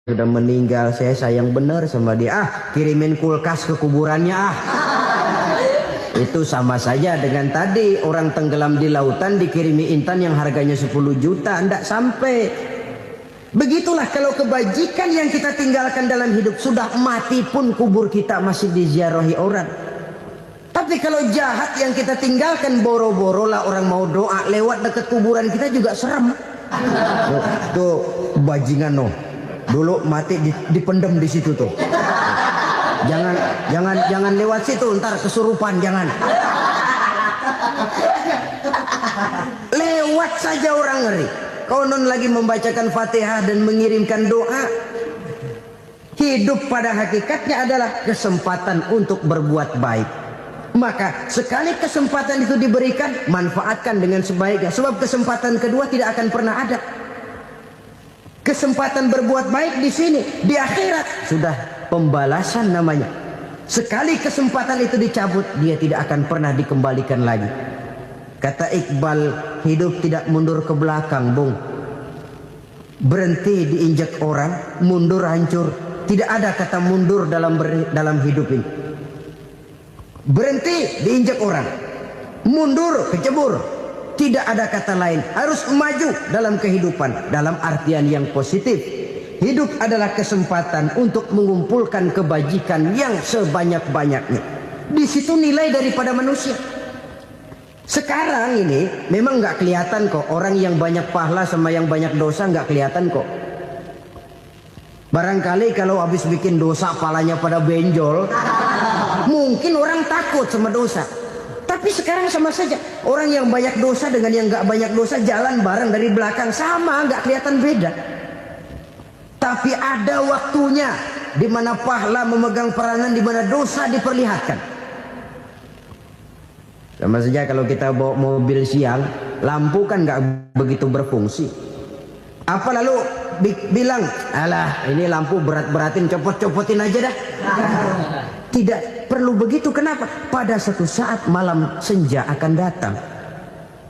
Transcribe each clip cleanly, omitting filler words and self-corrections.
sudah meninggal, saya sayang bener sama dia. Kirimin kulkas ke kuburannya Itu sama saja dengan tadi orang tenggelam di lautan dikirimi intan yang harganya 10 juta, tidak sampai. Begitulah kalau kebajikan yang kita tinggalkan dalam hidup, sudah mati pun kubur kita masih diziarahi orang. Tapi kalau jahat yang kita tinggalkan, boro-boro lah orang mau doa lewat dekat kuburan kita juga serem. Tuh bajingan dulu mati dipendem di situ tuh. Jangan lewat situ, ntar kesurupan, jangan. Lewat saja orang ngeri. Konon lagi membacakan Fatihah dan mengirimkan doa. Hidup pada hakikatnya adalah kesempatan untuk berbuat baik. Maka sekali kesempatan itu diberikan, manfaatkan dengan sebaiknya. Sebab kesempatan kedua tidak akan pernah ada. Kesempatan berbuat baik di sini, di akhirat sudah pembalasan namanya. Sekali kesempatan itu dicabut, dia tidak akan pernah dikembalikan lagi. Kata Iqbal, hidup tidak mundur ke belakang, Bung. Berhenti diinjak orang, mundur hancur. Tidak ada kata mundur dalam hidup ini. Berhenti diinjak orang, mundur kecebur. Tidak ada kata lain. Harus maju dalam kehidupan, dalam artian yang positif. Hidup adalah kesempatan untuk mengumpulkan kebajikan yang sebanyak-banyaknya. Di situ nilai daripada manusia. Sekarang ini memang nggak kelihatan kok, orang yang banyak pahala sama yang banyak dosa nggak kelihatan kok. Barangkali kalau habis bikin dosa palanya pada benjol, mungkin orang takut sama dosa. Tapi sekarang sama saja, orang yang banyak dosa dengan yang nggak banyak dosa jalan bareng dari belakang, sama, nggak kelihatan beda. Tapi ada waktunya di mana pahala memegang peranan, di mana dosa diperlihatkan. Sama saja kalau kita bawa mobil siang, lampu kan nggak begitu berfungsi. Apa lalu bilang, alah ini lampu berat-beratin, copot-copotin aja dah. Tidak perlu begitu. Kenapa? Pada suatu saat malam senja akan datang.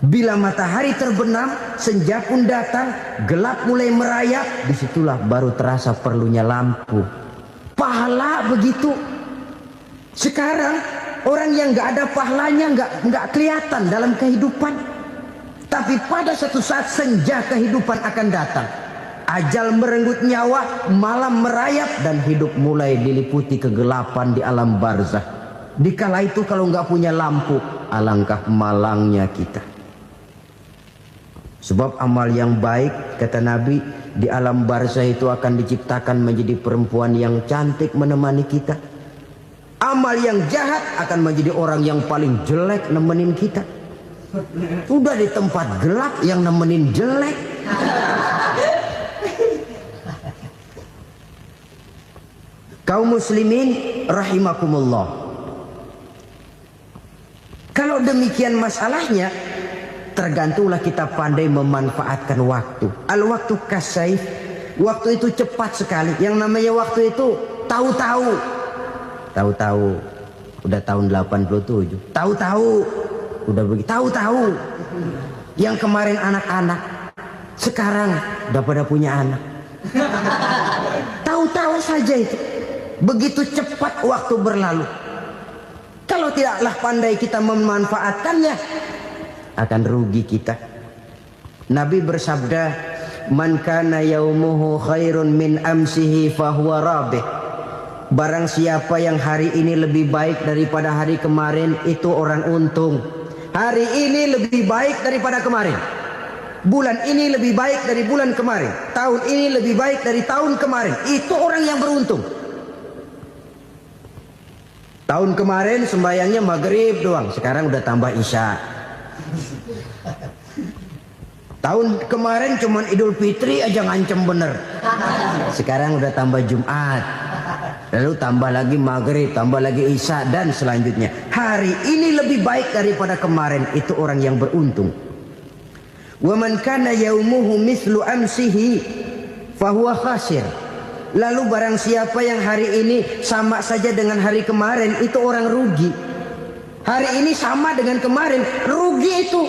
Bila matahari terbenam, senja pun datang, gelap mulai merayap, disitulah baru terasa perlunya lampu. Pahala begitu. Sekarang orang yang nggak ada pahalanya nggak kelihatan dalam kehidupan. Tapi pada suatu saat senja kehidupan akan datang. Ajal merenggut nyawa, malam merayap, dan hidup mulai diliputi kegelapan di alam barzah. Dikala itu kalau nggak punya lampu, alangkah malangnya kita. Sebab amal yang baik, kata Nabi, di alam barzah itu akan diciptakan menjadi perempuan yang cantik menemani kita. Amal yang jahat akan menjadi orang yang paling jelek nemenin kita. Udah di tempat gelap yang nemenin jelek. Kaum muslimin rahimakumullah. Kalau demikian masalahnya, tergantunglah kita pandai memanfaatkan waktu. Al-waktu kasayf. Waktu itu cepat sekali. Yang namanya waktu itu tahu-tahu. Tahu-tahu udah tahun 87. Tahu-tahu udah begitu. Tahu-tahu yang kemarin anak-anak sekarang udah pada punya anak. Tahu-tahu saja itu. Begitu cepat waktu berlalu. Kalau tidaklah pandai kita memanfaatkannya, akan rugi kita. Nabi bersabda, "Man kana yaumuhu khairun min amsihi fahuwa rabih." Barang siapa yang hari ini lebih baik daripada hari kemarin, itu orang untung. Hari ini lebih baik daripada kemarin. Bulan ini lebih baik dari bulan kemarin. Tahun ini lebih baik dari tahun kemarin. Itu orang yang beruntung. Tahun kemarin sembayangnya maghrib doang, sekarang udah tambah isya. Tahun kemarin cuman Idul Fitri aja ngancem bener, sekarang udah tambah Jumat, lalu tambah lagi maghrib, tambah lagi isya, dan selanjutnya. Hari ini lebih baik daripada kemarin, itu orang yang beruntung. Wa man kana yaumuhu mislu amsihi fahuwa khasir. Lalu barang siapa yang hari ini sama saja dengan hari kemarin, itu orang rugi. Hari ini sama dengan kemarin, rugi itu.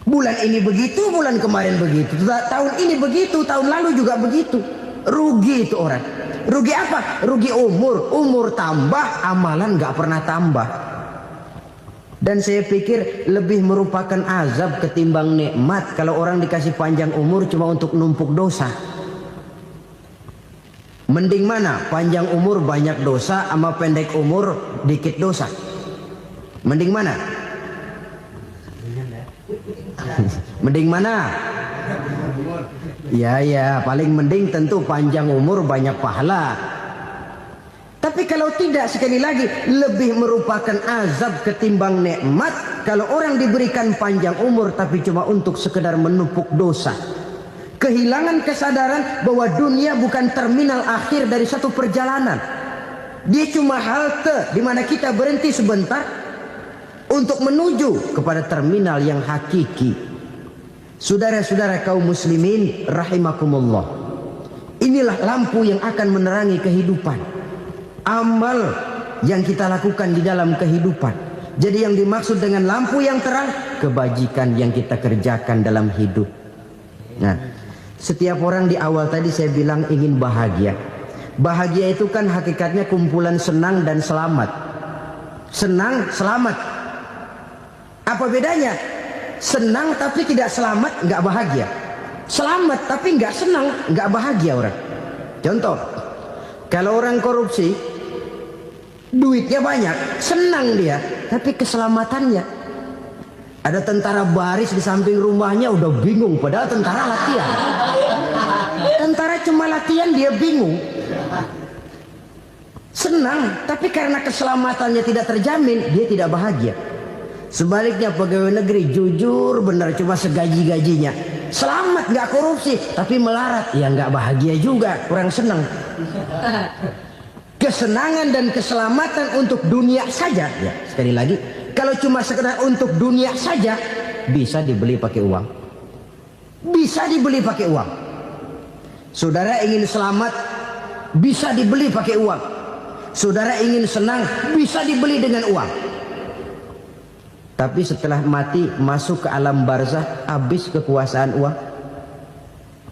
Bulan ini begitu, bulan kemarin begitu, tahun ini begitu, tahun lalu juga begitu. Rugi itu orang. Rugi apa? Rugi umur. Umur tambah, amalan gak pernah tambah. Dan saya pikir lebih merupakan azab ketimbang nikmat kalau orang dikasih panjang umur cuma untuk numpuk dosa. Mending mana? Panjang umur banyak dosa sama pendek umur dikit dosa. Mending mana? Mending mana? Ya, paling mending tentu panjang umur banyak pahala. Tapi kalau tidak, sekali lagi, lebih merupakan azab ketimbang nikmat kalau orang diberikan panjang umur tapi cuma untuk sekedar menumpuk dosa. Kehilangan kesadaran bahwa dunia bukan terminal akhir dari satu perjalanan. Dia cuma halte di mana kita berhenti sebentar untuk menuju kepada terminal yang hakiki. Saudara-saudara kaum muslimin rahimakumullah, inilah lampu yang akan menerangi kehidupan, amal yang kita lakukan di dalam kehidupan. Jadi yang dimaksud dengan lampu yang terang, kebajikan yang kita kerjakan dalam hidup. Nah, setiap orang di awal tadi saya bilang ingin bahagia. Bahagia itu kan hakikatnya kumpulan senang dan selamat. Senang, selamat. Apa bedanya? Senang tapi tidak selamat, nggak bahagia. Selamat tapi nggak senang, nggak bahagia orang. Contoh, kalau orang korupsi, duitnya banyak, senang dia, tapi keselamatannya. Ada tentara baris di samping rumahnya udah bingung, padahal tentara latihan. Tentara cuma latihan, dia bingung. Senang, tapi karena keselamatannya tidak terjamin, dia tidak bahagia. Sebaliknya pegawai negeri jujur benar cuma segaji-gajinya, selamat nggak korupsi tapi melarat, ya nggak bahagia juga, kurang senang. Kesenangan dan keselamatan untuk dunia saja, ya sekali lagi, kalau cuma sekedar untuk dunia saja bisa dibeli pakai uang, bisa dibeli pakai uang. Saudara ingin selamat bisa dibeli pakai uang, saudara ingin senang bisa dibeli dengan uang. Tapi setelah mati masuk ke alam barzah, habis kekuasaan uang.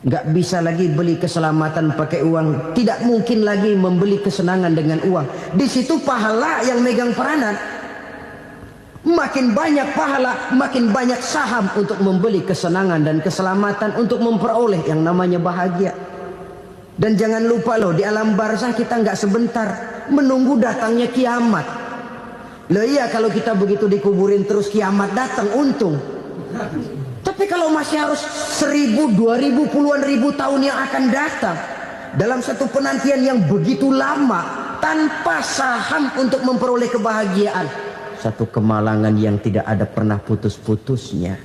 Nggak bisa lagi beli keselamatan pakai uang. Tidak mungkin lagi membeli kesenangan dengan uang. Di situ pahala yang megang peranan. Makin banyak pahala, makin banyak saham untuk membeli kesenangan dan keselamatan, untuk memperoleh yang namanya bahagia. Dan jangan lupa loh, di alam barzah kita nggak sebentar, menunggu datangnya kiamat. Loh iya, kalau kita begitu dikuburin terus kiamat datang, untung. Tapi kalau masih harus 1000, 2000, puluhan ribu tahun yang akan datang, dalam satu penantian yang begitu lama, tanpa saham untuk memperoleh kebahagiaan, satu kemalangan yang tidak ada pernah putus-putusnya.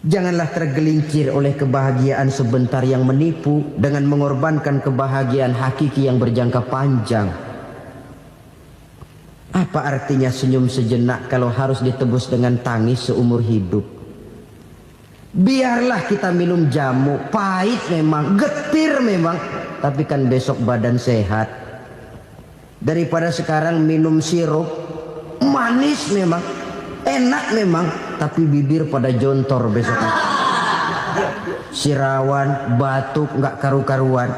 Janganlah tergelincir oleh kebahagiaan sebentar yang menipu dengan mengorbankan kebahagiaan hakiki yang berjangka panjang. Apa artinya senyum sejenak kalau harus ditebus dengan tangis seumur hidup? Biarlah kita minum jamu, pahit memang, getir memang, tapi kan besok badan sehat. Daripada sekarang minum sirup, manis memang, enak memang, tapi bibir pada jontor besok. Sirawan, batuk, nggak karu-karuan.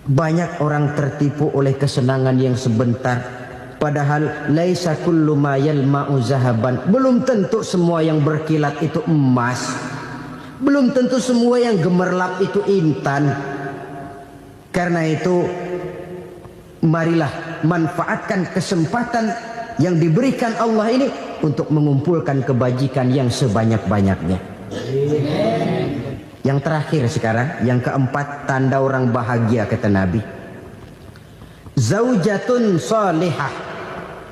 Banyak orang tertipu oleh kesenangan yang sebentar. Padahal laisa kullu ma yalma'u zahaban. Belum tentu semua yang berkilat itu emas. Belum tentu semua yang gemerlap itu intan. Karena itu marilah manfaatkan kesempatan yang diberikan Allah ini untuk mengumpulkan kebajikan yang sebanyak-banyaknya. Yang terakhir sekarang, yang keempat, tanda orang bahagia kata Nabi. Zaujatun salihah.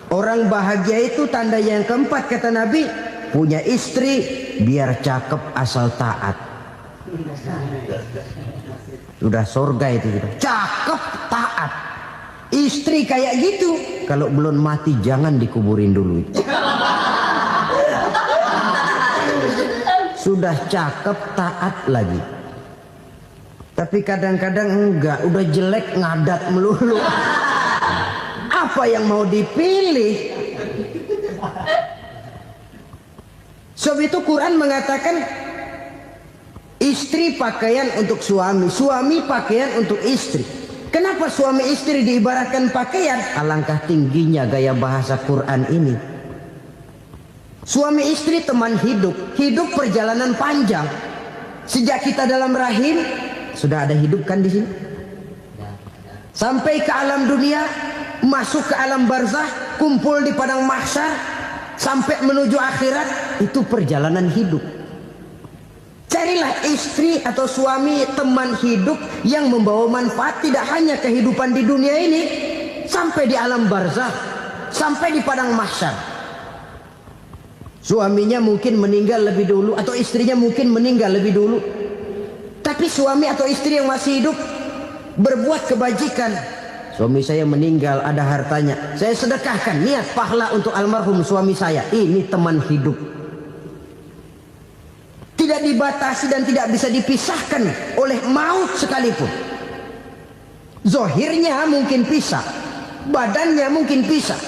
Orang bahagia itu tanda yang keempat kata Nabi, punya istri biar cakep asal taat. Sudah surga itu sudah. Cakep taat. Istri kayak gitu kalau belum mati jangan dikuburin dulu. Sudah cakep taat lagi. Tapi kadang-kadang enggak, udah jelek ngadat melulu. Apa yang mau dipilih? Sebab itu Quran mengatakan istri pakaian untuk suami, suami pakaian untuk istri. Kenapa suami istri diibaratkan pakaian? Alangkah tingginya gaya bahasa Quran ini. Suami istri teman hidup, hidup perjalanan panjang. Sejak kita dalam rahim sudah ada hidup kan di sini. Sampai ke alam dunia, masuk ke alam barzah, kumpul di padang mahsyar, sampai menuju akhirat, itu perjalanan hidup. Carilah istri atau suami teman hidup yang membawa manfaat tidak hanya kehidupan di dunia ini, sampai di alam barzah, sampai di padang mahsyar. Suaminya mungkin meninggal lebih dulu atau istrinya mungkin meninggal lebih dulu. Tapi suami atau istri yang masih hidup berbuat kebajikan. Suami saya meninggal, ada hartanya, saya sedekahkan, niat pahala untuk almarhum suami saya. Ini teman hidup. Tidak dibatasi dan tidak bisa dipisahkan oleh maut sekalipun. Zohirnya mungkin pisah, badannya mungkin pisah,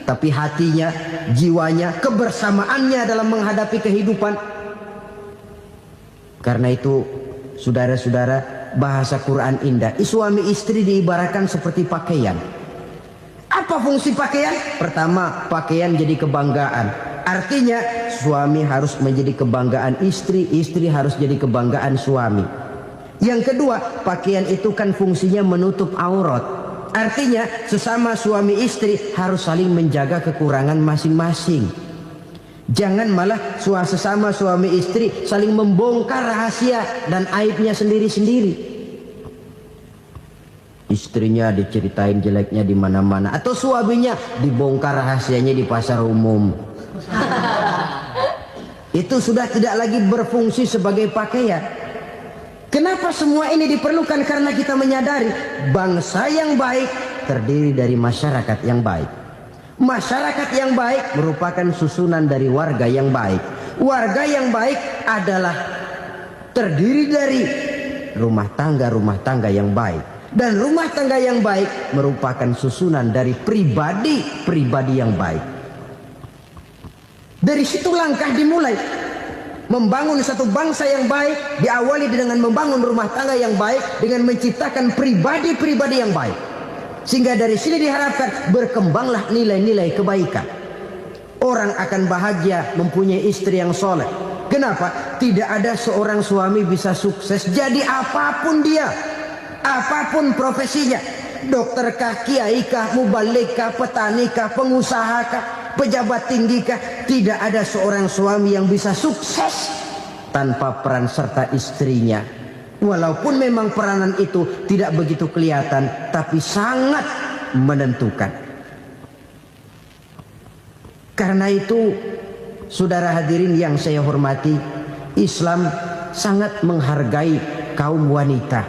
tapi hatinya, jiwanya, kebersamaannya dalam menghadapi kehidupan. Karena itu saudara-saudara, bahasa Quran indah. Suami istri diibaratkan seperti pakaian. Apa fungsi pakaian? Pertama, pakaian jadi kebanggaan. Artinya suami harus menjadi kebanggaan istri, istri harus jadi kebanggaan suami. Yang kedua, pakaian itu kan fungsinya menutup aurat. Artinya sesama suami istri harus saling menjaga kekurangan masing-masing. Jangan malah sesama suami istri saling membongkar rahasia dan aibnya sendiri-sendiri. Istrinya diceritain jeleknya di mana-mana, atau suaminya dibongkar rahasianya di pasar umum. Itu sudah tidak lagi berfungsi sebagai pakaian. Kenapa semua ini diperlukan? Karena kita menyadari bangsa yang baik terdiri dari masyarakat yang baik. Masyarakat yang baik merupakan susunan dari warga yang baik. Warga yang baik adalah terdiri dari rumah tangga yang baik. Dan rumah tangga yang baik merupakan susunan dari pribadi yang baik. Dari situ langkah dimulai. Membangun satu bangsa yang baik diawali dengan membangun rumah tangga yang baik, dengan menciptakan pribadi-pribadi yang baik. Sehingga dari sini diharapkan berkembanglah nilai-nilai kebaikan. Orang akan bahagia mempunyai istri yang soleh. Kenapa? Tidak ada seorang suami bisa sukses jadi apapun dia, apapun profesinya. Dokter kah, kiai kah, mubalik kah, petani kah, pengusaha kah, pejabat tinggi kah. Tidak ada seorang suami yang bisa sukses tanpa peran serta istrinya. Walaupun memang peranan itu tidak begitu kelihatan, tapi sangat menentukan. Karena itu, saudara hadirin yang saya hormati, Islam sangat menghargai kaum wanita,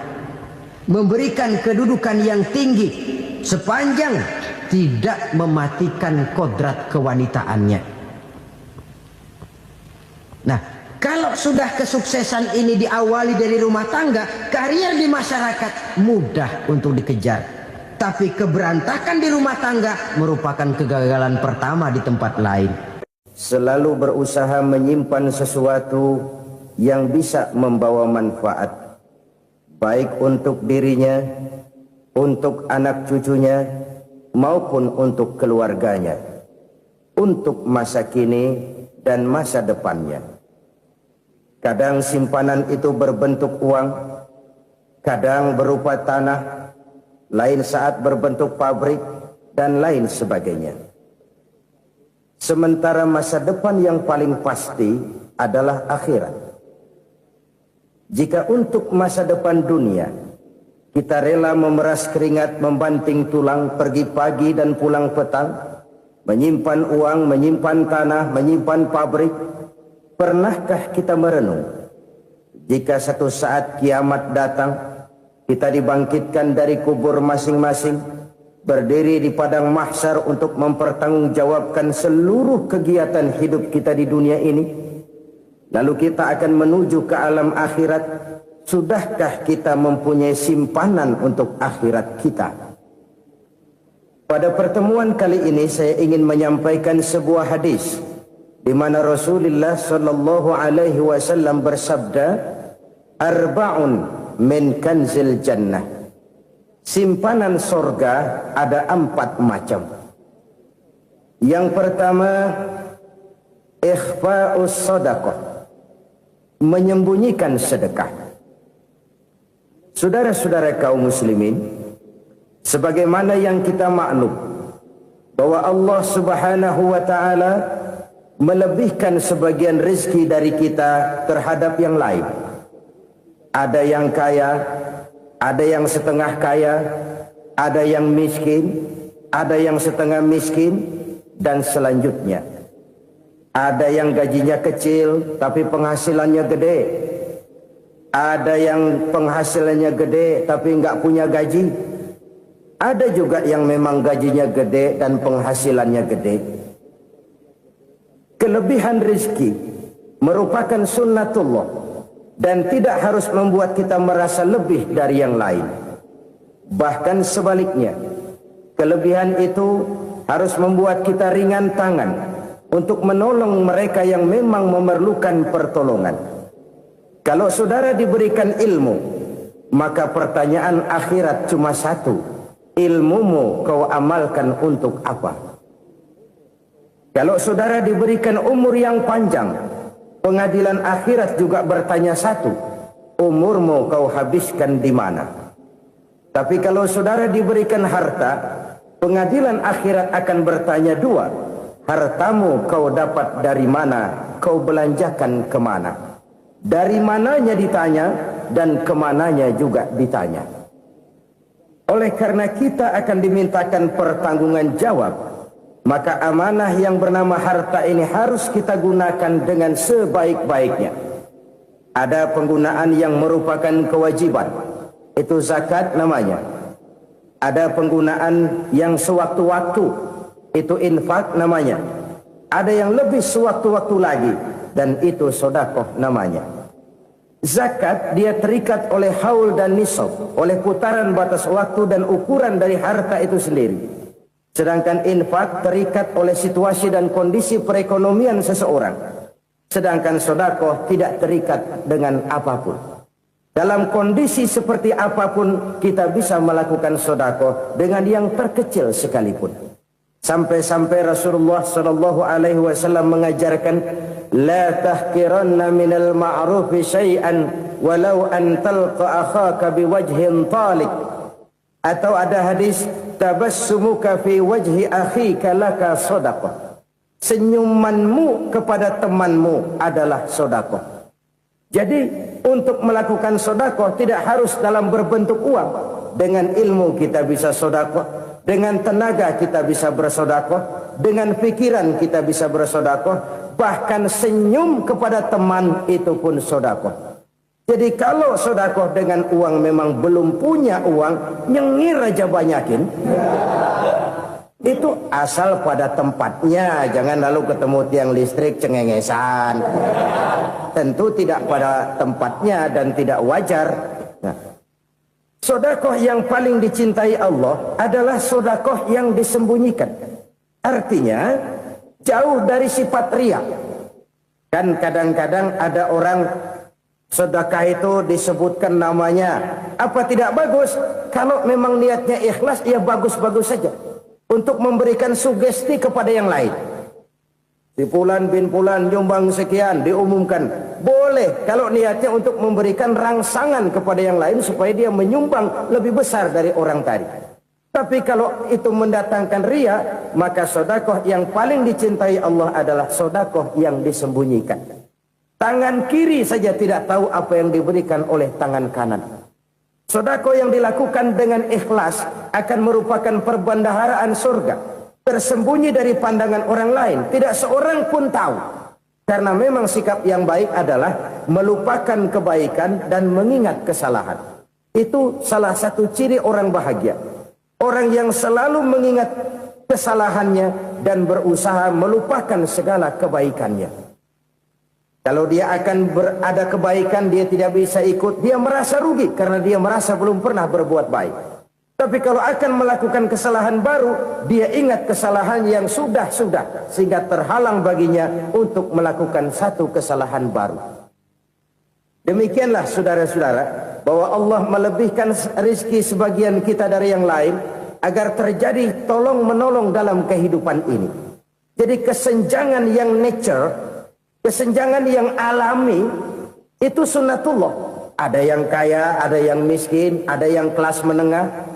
memberikan kedudukan yang tinggi sepanjang tidak mematikan kodrat kewanitaannya. Nah, kalau sudah kesuksesan ini diawali dari rumah tangga, karier di masyarakat mudah untuk dikejar. Tapi keberantakan di rumah tangga merupakan kegagalan pertama di tempat lain. Selalu berusaha menyimpan sesuatu yang bisa membawa manfaat, baik untuk dirinya, untuk anak cucunya, maupun untuk keluarganya, untuk masa kini dan masa depannya. Kadang simpanan itu berbentuk uang, kadang berupa tanah, lain saat berbentuk pabrik, dan lain sebagainya. Sementara masa depan yang paling pasti adalah akhirat. Jika untuk masa depan dunia, kita rela memeras keringat, membanting tulang, pergi pagi dan pulang petang, menyimpan uang, menyimpan tanah, menyimpan pabrik, pernahkah kita merenung jika satu saat kiamat datang, kita dibangkitkan dari kubur masing-masing, berdiri di padang mahsyar untuk mempertanggungjawabkan seluruh kegiatan hidup kita di dunia ini, lalu kita akan menuju ke alam akhirat. Sudahkah kita mempunyai simpanan untuk akhirat kita? Pada pertemuan kali ini saya ingin menyampaikan sebuah hadis di mana Rasulullah sallallahu alaihi wasallam bersabda, arba'un min kanzil jannah. Simpanan sorga ada 4 macam. Yang pertama, ikhfa'us sadaqah, menyembunyikan sedekah. Saudara-saudara kaum muslimin, sebagaimana yang kita maklum bahwa Allah Subhanahu wa taala melebihkan sebagian rezeki dari kita terhadap yang lain. Ada yang kaya, ada yang setengah kaya, ada yang miskin, ada yang setengah miskin, dan selanjutnya. Ada yang gajinya kecil tapi penghasilannya gede. Ada yang penghasilannya gede tapi nggak punya gaji. Ada juga yang memang gajinya gede dan penghasilannya gede. Kelebihan rezeki merupakan sunnatullah dan tidak harus membuat kita merasa lebih dari yang lain. Bahkan sebaliknya, kelebihan itu harus membuat kita ringan tangan untuk menolong mereka yang memang memerlukan pertolongan. Kalau saudara diberikan ilmu, maka pertanyaan akhirat cuma satu: ilmumu kau amalkan untuk apa? Kalau saudara diberikan umur yang panjang, pengadilan akhirat juga bertanya satu: umurmu kau habiskan di mana? Tapi kalau saudara diberikan harta, pengadilan akhirat akan bertanya 2: hartamu kau dapat dari mana? Kau belanjakan kemana? Dari mananya ditanya, dan kemananya juga ditanya. Oleh karena kita akan dimintakan pertanggungan jawab, maka amanah yang bernama harta ini harus kita gunakan dengan sebaik-baiknya. Ada penggunaan yang merupakan kewajiban, itu zakat namanya. Ada penggunaan yang sewaktu-waktu, itu infak namanya. Ada yang lebih sewaktu-waktu lagi, dan itu sedekah namanya. Zakat dia terikat oleh haul dan nisab, oleh putaran batas waktu dan ukuran dari harta itu sendiri. Sedangkan infak terikat oleh situasi dan kondisi perekonomian seseorang. Sedangkan sedekah tidak terikat dengan apapun. Dalam kondisi seperti apapun kita bisa melakukan sedekah dengan yang terkecil sekalipun. Sampai-sampai Rasulullah sallallahu alaihi wasallam mengajarkan, la tahqiranna minal ma'rufi syai'an walau an talqa akhaka biwajhin talik. Atau ada hadis, tabassumuka fi wajhi akhika laka sedekah. Senyumanmu kepada temanmu adalah sedekah. Jadi untuk melakukan sedekah tidak harus dalam berbentuk uang. Dengan ilmu kita bisa sedekah. Dengan tenaga kita bisa bersedekah, dengan pikiran kita bisa bersedekah, bahkan senyum kepada teman itu pun sedekah. Jadi kalau sedekah dengan uang memang belum punya uang, nyengir aja banyakin. Itu asal pada tempatnya, jangan lalu ketemu tiang listrik cengengesan. Tentu tidak pada tempatnya dan tidak wajar. Nah, sedekah yang paling dicintai Allah adalah sedekah yang disembunyikan. Artinya jauh dari sifat riya. Kan kadang-kadang ada orang sedekah itu disebutkan namanya. Apa tidak bagus? Kalau memang niatnya ikhlas, ya bagus-bagus saja. Untuk memberikan sugesti kepada yang lain. Si Fulan bin Fulan nyumbang sekian, diumumkan. Boleh kalau niatnya untuk memberikan rangsangan kepada yang lain supaya dia menyumbang lebih besar dari orang tadi. Tapi kalau itu mendatangkan riya, maka sedekah yang paling dicintai Allah adalah sedekah yang disembunyikan. Tangan kiri saja tidak tahu apa yang diberikan oleh tangan kanan. Sedekah yang dilakukan dengan ikhlas akan merupakan perbendaharaan surga, tersembunyi dari pandangan orang lain, tidak seorang pun tahu. Karena memang sikap yang baik adalah melupakan kebaikan dan mengingat kesalahan. Itu salah satu ciri orang bahagia. Orang yang selalu mengingat kesalahannya dan berusaha melupakan segala kebaikannya. Kalau dia akan berada kebaikan, dia tidak bisa ikut, dia merasa rugi karena dia merasa belum pernah berbuat baik. Tapi kalau akan melakukan kesalahan baru, dia ingat kesalahan yang sudah-sudah, sehingga terhalang baginya untuk melakukan satu kesalahan baru. Demikianlah saudara-saudara, bahwa Allah melebihkan rizki sebagian kita dari yang lain, agar terjadi tolong menolong dalam kehidupan ini. Jadi kesenjangan yang nature, kesenjangan yang alami, itu sunnatullah. Ada yang kaya, ada yang miskin, ada yang kelas menengah.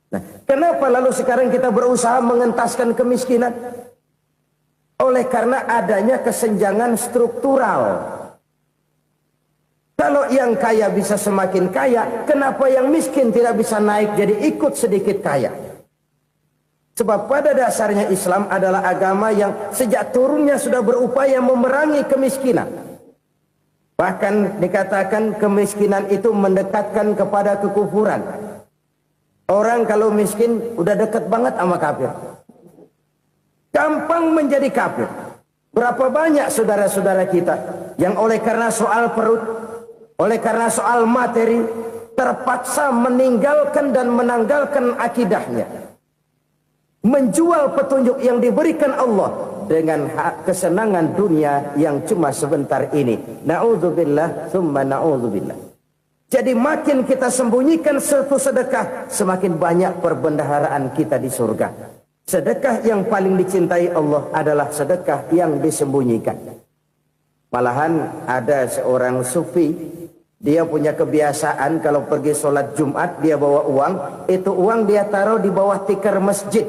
Nah, kenapa lalu sekarang kita berusaha mengentaskan kemiskinan? Oleh karena adanya kesenjangan struktural. Kalau yang kaya bisa semakin kaya, kenapa yang miskin tidak bisa naik jadi ikut sedikit kaya? Sebab pada dasarnya Islam adalah agama yang sejak turunnya sudah berupaya memerangi kemiskinan. Bahkan dikatakan kemiskinan itu mendekatkan kepada kekufuran. Orang kalau miskin udah dekat banget sama kafir. Gampang menjadi kafir. Berapa banyak saudara-saudara kita yang oleh karena soal perut, oleh karena soal materi, terpaksa meninggalkan dan menanggalkan akidahnya. Menjual petunjuk yang diberikan Allah dengan kesenangan dunia yang cuma sebentar ini. Na'udzubillah, thumma na'udzubillah. Jadi makin kita sembunyikan satu sedekah, semakin banyak perbendaharaan kita di surga. Sedekah yang paling dicintai Allah adalah sedekah yang disembunyikan. Malahan ada seorang sufi, dia punya kebiasaan kalau pergi sholat Jumat dia bawa uang, itu uang dia taruh di bawah tikar masjid.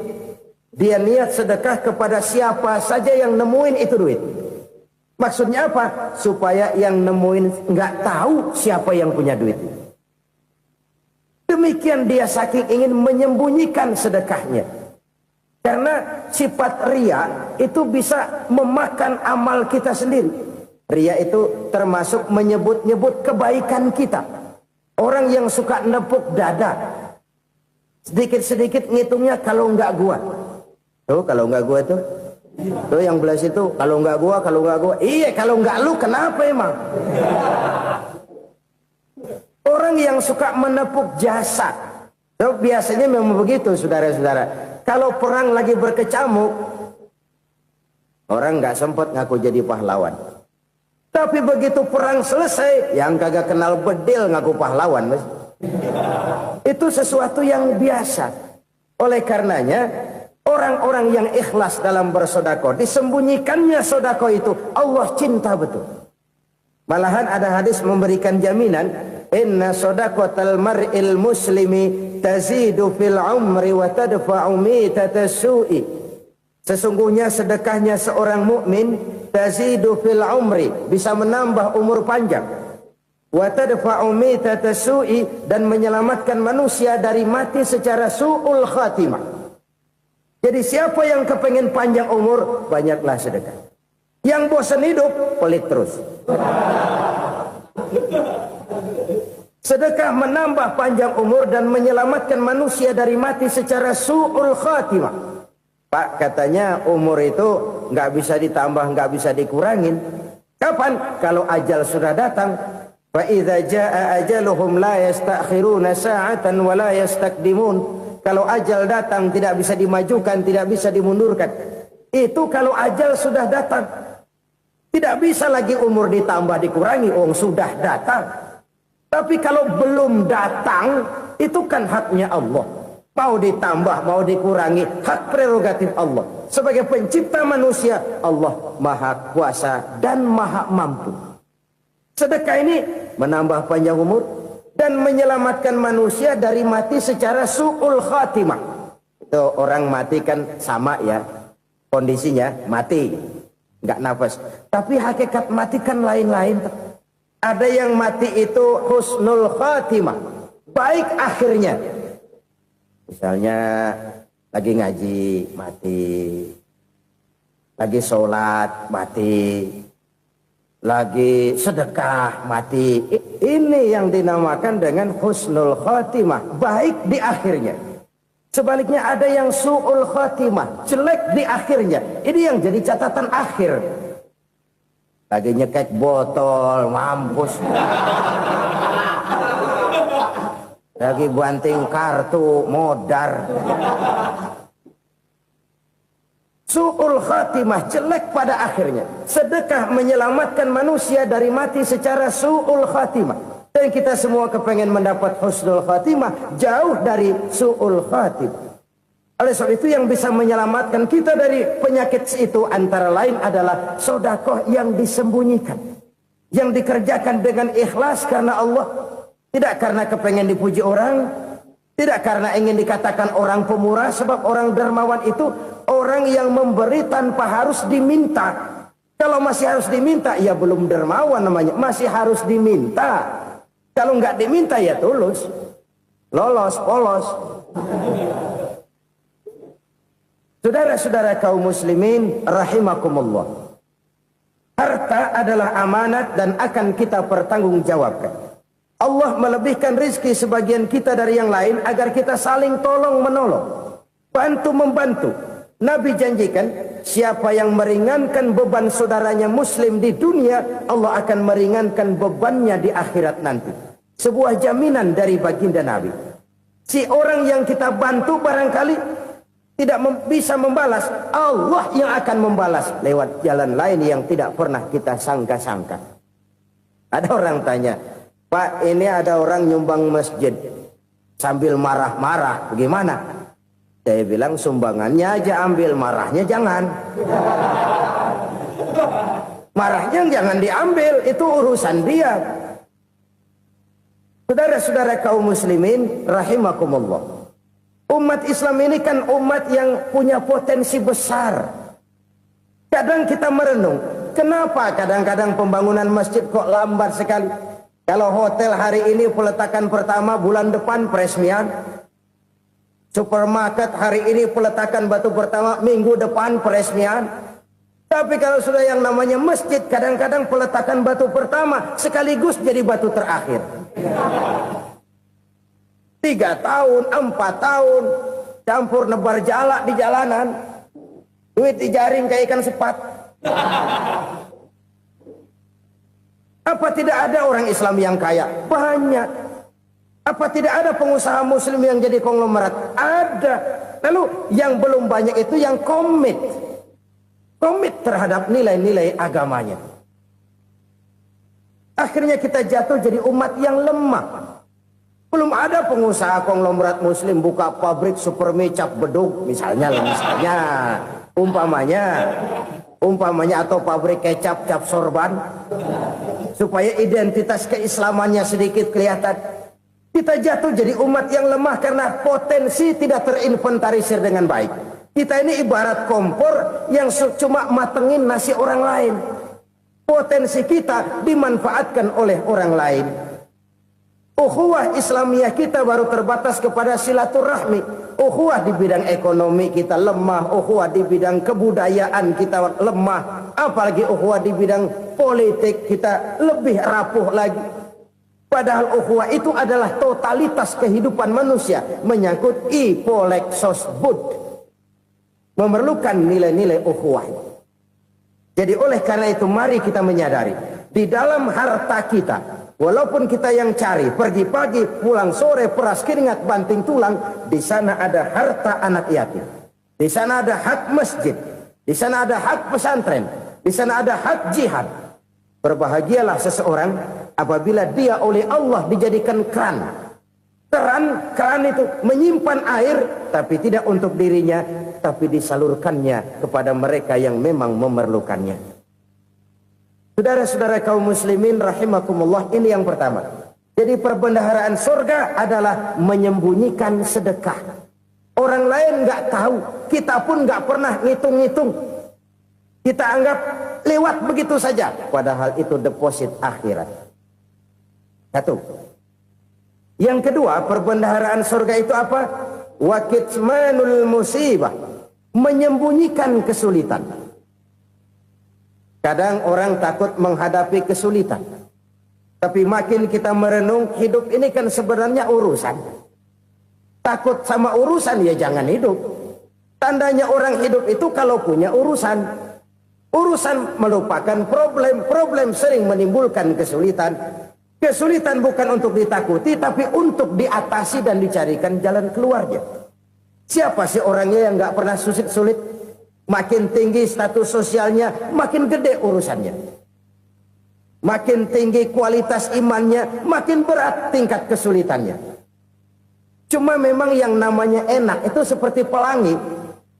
Dia niat sedekah kepada siapa saja yang nemuin itu duit. Maksudnya apa? Supaya yang nemuin nggak tahu siapa yang punya duit. Demikian dia saking ingin menyembunyikan sedekahnya. Karena sifat ria itu bisa memakan amal kita sendiri. Ria itu termasuk menyebut-nyebut kebaikan kita. Orang yang suka nepuk dada, sedikit-sedikit ngitungnya kalau nggak gua. Tuh kalau nggak gua tuh. Tuh yang belas itu, kalau nggak gua. Iya, kalau nggak lu kenapa emang? Orang yang suka menepuk jasa. Tuh, biasanya memang begitu, saudara-saudara. Kalau perang lagi berkecamuk, orang nggak sempat ngaku jadi pahlawan. Tapi begitu perang selesai, yang kagak kenal bedil ngaku pahlawan. Mas. Itu sesuatu yang biasa. Oleh karenanya, orang-orang yang ikhlas dalam bersodako, disembunyikannya sodako itu, Allah cinta betul. Malahan ada hadis memberikan jaminan, inna sodakotal mar'il muslimi tazidu fil umri wa tadfa'u mitata su'i. Sesungguhnya sedekahnya seorang mukmin tazidu fil umri, bisa menambah umur panjang. Wa tadfa'u mitata su'i, dan menyelamatkan manusia dari mati secara su'ul khatimah. Jadi siapa yang kepengen panjang umur, banyaklah sedekah. Yang bosan hidup, pelit terus. Sedekah menambah panjang umur dan menyelamatkan manusia dari mati secara su'ul khatimah. Pak, katanya umur itu nggak bisa ditambah, nggak bisa dikurangin. Kapan? Kalau ajal sudah datang. Fa idza jaa ajaluhum la yastakhiruna sa'atan wa la yastaqdimun. Kalau ajal datang tidak bisa dimajukan, tidak bisa dimundurkan. Itu kalau ajal sudah datang. Tidak bisa lagi umur ditambah dikurangi, sudah datang. Tapi kalau belum datang, itu kan haknya Allah. Mau ditambah, mau dikurangi, hak prerogatif Allah. Sebagai pencipta manusia, Allah maha kuasa dan maha mampu. Sedekah ini menambah panjang umur dan menyelamatkan manusia dari mati secara su'ul khatimah. Itu orang mati kan sama ya, kondisinya mati, nggak nafas. Tapi hakikat mati kan lain-lain. Ada yang mati itu husnul khatimah, baik akhirnya. Misalnya lagi ngaji mati, lagi sholat mati, lagi sedekah mati. Ini yang dinamakan dengan husnul khatimah, baik di akhirnya. Sebaliknya ada yang su'ul khatimah, jelek di akhirnya. Ini yang jadi catatan akhir. Lagi nyekek botol, mampus. Lagi banting kartu modar. Su'ul khatimah, jelek pada akhirnya. Sedekah menyelamatkan manusia dari mati secara su'ul khatimah. Dan kita semua kepengen mendapat husnul khatimah, jauh dari su'ul khatimah. Oleh sebab itu yang bisa menyelamatkan kita dari penyakit itu antara lain adalah sedekah yang disembunyikan, yang dikerjakan dengan ikhlas karena Allah, tidak karena kepengen dipuji orang, tidak karena ingin dikatakan orang pemurah. Sebab orang dermawan itu orang yang memberi tanpa harus diminta. Kalau masih harus diminta, ya belum dermawan namanya, masih harus diminta. Kalau nggak diminta ya tulus, lolos, polos. Saudara-saudara kaum muslimin rahimakumullah. Harta adalah amanat dan akan kita pertanggungjawabkan. Allah melebihkan rizki sebagian kita dari yang lain agar kita saling tolong menolong, bantu membantu. Nabi janjikan siapa yang meringankan beban saudaranya muslim di dunia, Allah akan meringankan bebannya di akhirat nanti. Sebuah jaminan dari baginda Nabi. Si orang yang kita bantu barangkali tidak bisa membalas, Allah yang akan membalas lewat jalan lain yang tidak pernah kita sangka-sangka. Ada orang tanya, Pak, ini ada orang nyumbang masjid sambil marah-marah, bagaimana? Saya bilang sumbangannya aja ambil, marahnya jangan. Marahnya jangan diambil, itu urusan dia. Saudara-saudara kaum muslimin rahimakumullah. Umat Islam ini kan umat yang punya potensi besar. Kadang kita merenung, kenapa kadang-kadang pembangunan masjid kok lambat sekali? Kalau hotel hari ini peletakan pertama, bulan depan peresmian. Supermarket hari ini peletakan batu pertama, minggu depan peresmian. Tapi kalau sudah yang namanya masjid, kadang-kadang peletakan batu pertama sekaligus jadi batu terakhir. 3 tahun, 4 tahun, campur nebar jalak di jalanan, duit dijaring kayak ikan sepat. Apa tidak ada orang Islam yang kaya? Banyak. Apa tidak ada pengusaha muslim yang jadi konglomerat? Ada. Lalu yang belum banyak itu yang komit terhadap nilai-nilai agamanya. Akhirnya kita jatuh jadi umat yang lemah. Belum ada pengusaha konglomerat muslim buka pabrik supermi cap beduk misalnya umpamanya atau pabrik kecap cap sorban supaya identitas keislamannya sedikit kelihatan. Kita jatuh jadi umat yang lemah karena potensi tidak terinventarisir dengan baik. Kita ini ibarat kompor yang cuma matengin nasi orang lain. Potensi kita dimanfaatkan oleh orang lain. Ukhuwah Islamiyah kita baru terbatas kepada silaturahmi. Ukhuwah di bidang ekonomi kita lemah. Ukhuwah di bidang kebudayaan kita lemah. Apalagi ukhuwah di bidang politik kita lebih rapuh lagi. Padahal ukhuwah itu adalah totalitas kehidupan manusia. Menyangkut ipolek sosbud. Memerlukan nilai-nilai ukhuwah. Jadi oleh karena itu mari kita menyadari. Di dalam harta kita, walaupun kita yang cari, pergi pagi, pulang sore, peras keringat, banting tulang, di sana ada harta anak yatim. Di sana ada hak masjid. Di sana ada hak pesantren. Di sana ada hak jihad. Berbahagialah seseorang apabila dia oleh Allah dijadikan keran. Keran itu menyimpan air, tapi tidak untuk dirinya, tapi disalurkannya kepada mereka yang memang memerlukannya. Saudara-saudara kaum muslimin rahimakumullah, ini yang pertama. Jadi perbendaharaan surga adalah menyembunyikan sedekah. Orang lain nggak tahu, kita pun nggak pernah ngitung-ngitung. Kita anggap lewat begitu saja, padahal itu deposit akhirat. Satu. Yang kedua, perbendaharaan surga itu apa? Wa kitmanul musibah, menyembunyikan kesulitan. Kadang orang takut menghadapi kesulitan. Tapi makin kita merenung, hidup ini kan sebenarnya urusan. Takut sama urusan, ya jangan hidup. Tandanya orang hidup itu kalau punya urusan. Urusan melupakan problem. Problem sering menimbulkan kesulitan. Kesulitan bukan untuk ditakuti, tapi untuk diatasi dan dicarikan jalan keluarnya. Siapa sih orangnya yang nggak pernah sulit-sulit? Makin tinggi status sosialnya, makin gede urusannya. Makin tinggi kualitas imannya, makin berat tingkat kesulitannya. Cuma memang yang namanya enak itu seperti pelangi.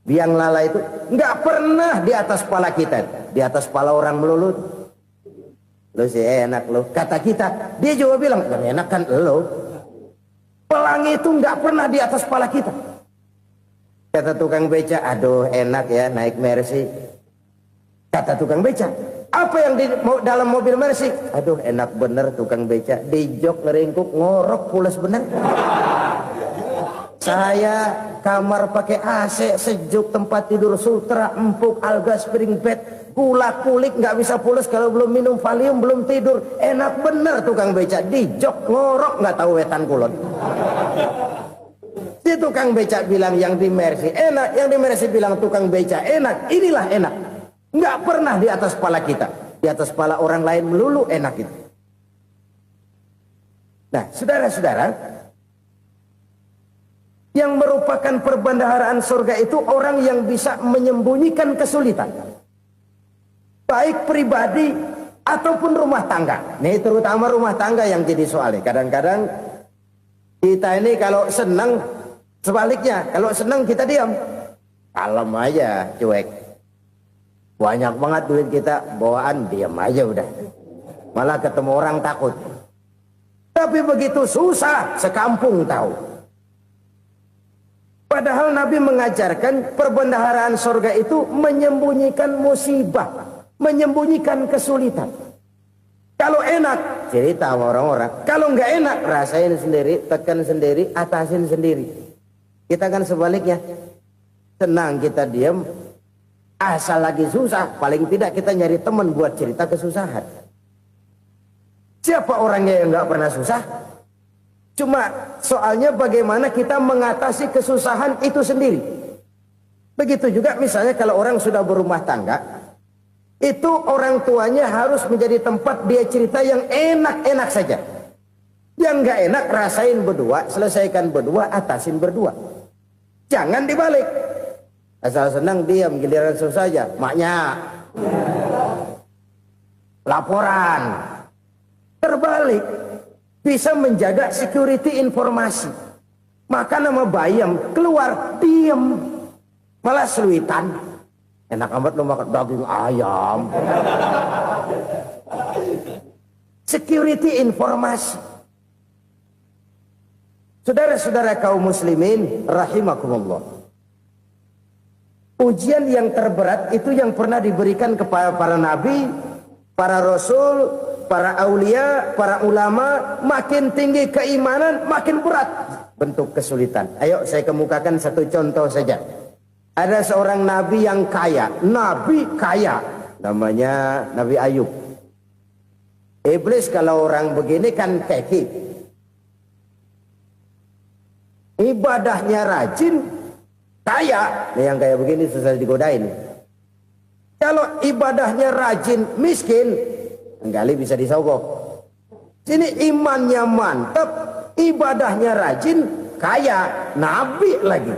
Biang lala itu nggak pernah di atas kepala kita, di atas kepala orang melulu. Lu sih enak lu, kata kita. Dia juga bilang, yang enak kan lu. Pelangi itu nggak pernah di atas kepala kita. Kata tukang beca, aduh enak ya naik Mercy. Kata tukang beca, apa yang di dalam mobil Mercy? Aduh enak bener tukang beca, di jok ngeringkuk ngorok pules bener. Saya kamar pakai AC sejuk, tempat tidur sutra empuk, alga spring bed, gula kulik nggak bisa pules kalau belum minum Valium, belum tidur. Enak bener tukang beca, di jok ngorok nggak tahu wetan kulon. Si tukang beca bilang yang di Mercy enak, yang di Mercy bilang tukang beca enak. Inilah enak, nggak pernah di atas kepala kita, di atas kepala orang lain melulu enak itu. Nah, saudara-saudara, yang merupakan perbendaharaan surga itu orang yang bisa menyembunyikan kesulitan, baik pribadi ataupun rumah tangga. Nih terutama rumah tangga yang jadi soalnya. Kadang-kadang kita ini kalau senang, sebaliknya kalau senang kita diam, kalem aja, cuek. Banyak banget duit kita bawaan, diam aja udah. Malah ketemu orang takut. Tapi begitu susah, sekampung tahu. Padahal Nabi mengajarkan perbendaharaan surga itu menyembunyikan musibah, menyembunyikan kesulitan. Kalau enak, cerita sama orang-orang. Kalau nggak enak, rasain sendiri, tekan sendiri, atasin sendiri. Kita kan sebaliknya. Senang kita diam, asal lagi susah, paling tidak kita nyari teman buat cerita kesusahan. Siapa orangnya yang nggak pernah susah? Cuma soalnya bagaimana kita mengatasi kesusahan itu sendiri. Begitu juga misalnya kalau orang sudah berumah tangga, itu orang tuanya harus menjadi tempat dia cerita yang enak-enak saja. Yang nggak enak rasain berdua, selesaikan berdua, atasin berdua. Jangan dibalik. Asal senang diam, giliran susah saja. Maknya laporan. Terbalik. Bisa menjaga security informasi. Maka nama bayam keluar diam, malah seluitan. Enak amat lo makan daging ayam. Security informasi. Saudara-saudara kaum muslimin rahimakumullah. Ujian yang terberat itu yang pernah diberikan kepada para nabi, para rasul, para aulia, para ulama. Makin tinggi keimanan, makin berat bentuk kesulitan. Ayo saya kemukakan satu contoh saja. Ada seorang nabi yang kaya, nabi kaya, namanya Nabi Ayub. Iblis kalau orang begini kan keki. Ibadahnya rajin, kaya. Nih yang kayak begini susah digodain. Kalau ibadahnya rajin, miskin, enggali bisa disogok. Sini imannya mantap, ibadahnya rajin, kaya, nabi lagi.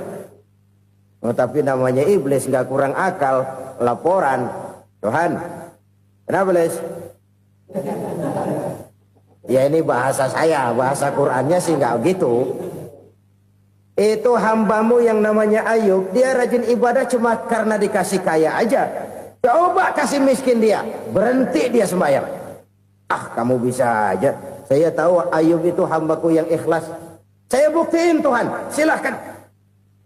Oh, tapi namanya iblis nggak kurang akal. Laporan, Tuhan, kenapa Les? Ya ini bahasa saya, bahasa Qurannya sih nggak gitu. Itu hambamu yang namanya Ayub, dia rajin ibadah cuma karena dikasih kaya aja. Coba kasih miskin dia, berhenti dia sembahyang. Ah, kamu bisa aja. Saya tahu Ayub itu hambaku yang ikhlas. Saya buktiin Tuhan, silahkan.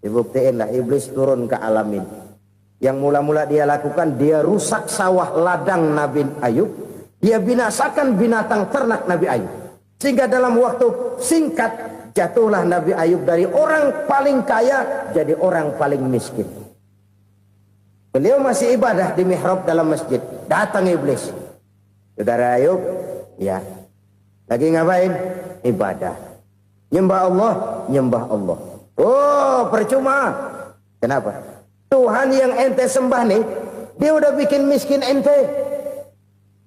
Dibuktiin lah, iblis turun ke alamin. Yang mula-mula dia lakukan, dia rusak sawah ladang Nabi Ayub. Dia binasakan binatang ternak Nabi Ayub. Sehingga dalam waktu singkat, jatuhlah Nabi Ayub dari orang paling kaya jadi orang paling miskin. Beliau masih ibadah di mihrab dalam masjid. Datang iblis. Saudara Ayub, ya. Lagi ngapain? Ibadah. Nyembah Allah, nyembah Allah. Oh, percuma. Kenapa? Tuhan yang ente sembah nih, dia udah bikin miskin ente.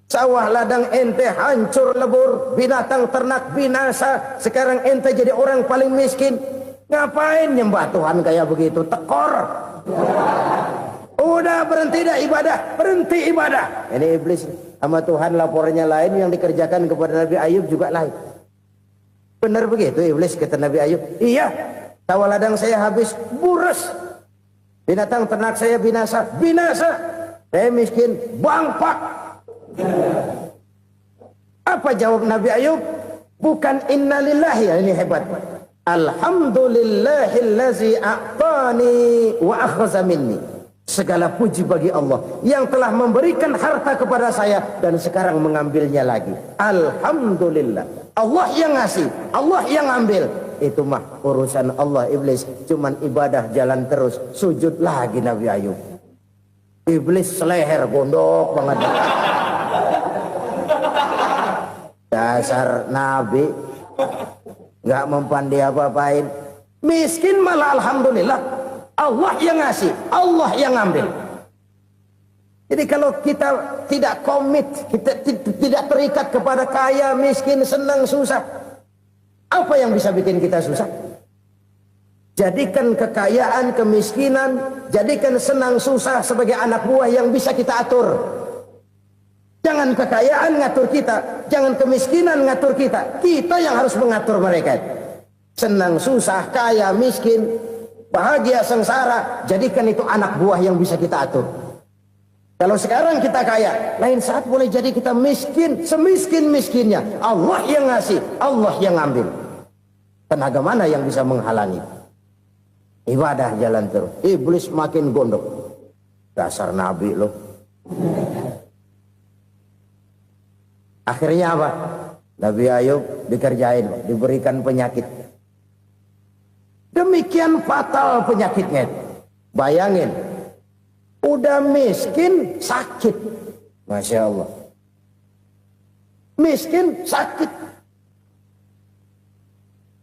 Sawah ladang ente hancur lebur, binatang ternak binasa. Sekarang ente jadi orang paling miskin. Ngapain nyembah Tuhan kayak begitu? Tekor. Udah berhenti dah ibadah, berhenti ibadah. Ini iblis sama Tuhan laporannya lain, yang dikerjakan kepada Nabi Ayub juga lain. Benar begitu iblis kata Nabi Ayub? Iya, sawah ladang saya habis, buras. Binatang ternak saya binasa, binasa. Saya miskin, bangpak. Apa jawab Nabi Ayub? Bukan innalillahi, ya ini hebat. Alhamdulillahillazi a'tani wa akhza minni. Segala puji bagi Allah yang telah memberikan harta kepada saya dan sekarang mengambilnya lagi. Alhamdulillah. Allah yang ngasih, Allah yang ambil. Itu mah urusan Allah. Iblis cuman ibadah jalan terus, sujud lagi Nabi Ayub. Iblis seleher gondok banget. Dasar Nabi nggak mempan dia apa-apain. Miskin malah alhamdulillah. Allah yang ngasih, Allah yang ngambil. Jadi kalau kita tidak komit, kita tidak terikat kepada kaya, miskin, senang, susah, apa yang bisa bikin kita susah? Jadikan kekayaan, kemiskinan, jadikan senang, susah sebagai anak buah yang bisa kita atur. Jangan kekayaan ngatur kita, jangan kemiskinan ngatur kita. Kita yang harus mengatur mereka. Senang, susah, kaya, miskin, bahagia, sengsara, jadikan itu anak buah yang bisa kita atur. Kalau sekarang kita kaya, lain saat boleh jadi kita miskin, semiskin-miskinnya. Allah yang ngasih, Allah yang ngambil. Tenaga mana yang bisa menghalangi? Ibadah jalan terus. Iblis makin gondok. Dasar Nabi loh. Akhirnya apa? Nabi Ayub dikerjain, diberikan penyakit. Demikian fatal penyakitnya. Bayangin, udah miskin sakit. Masya Allah. Miskin sakit.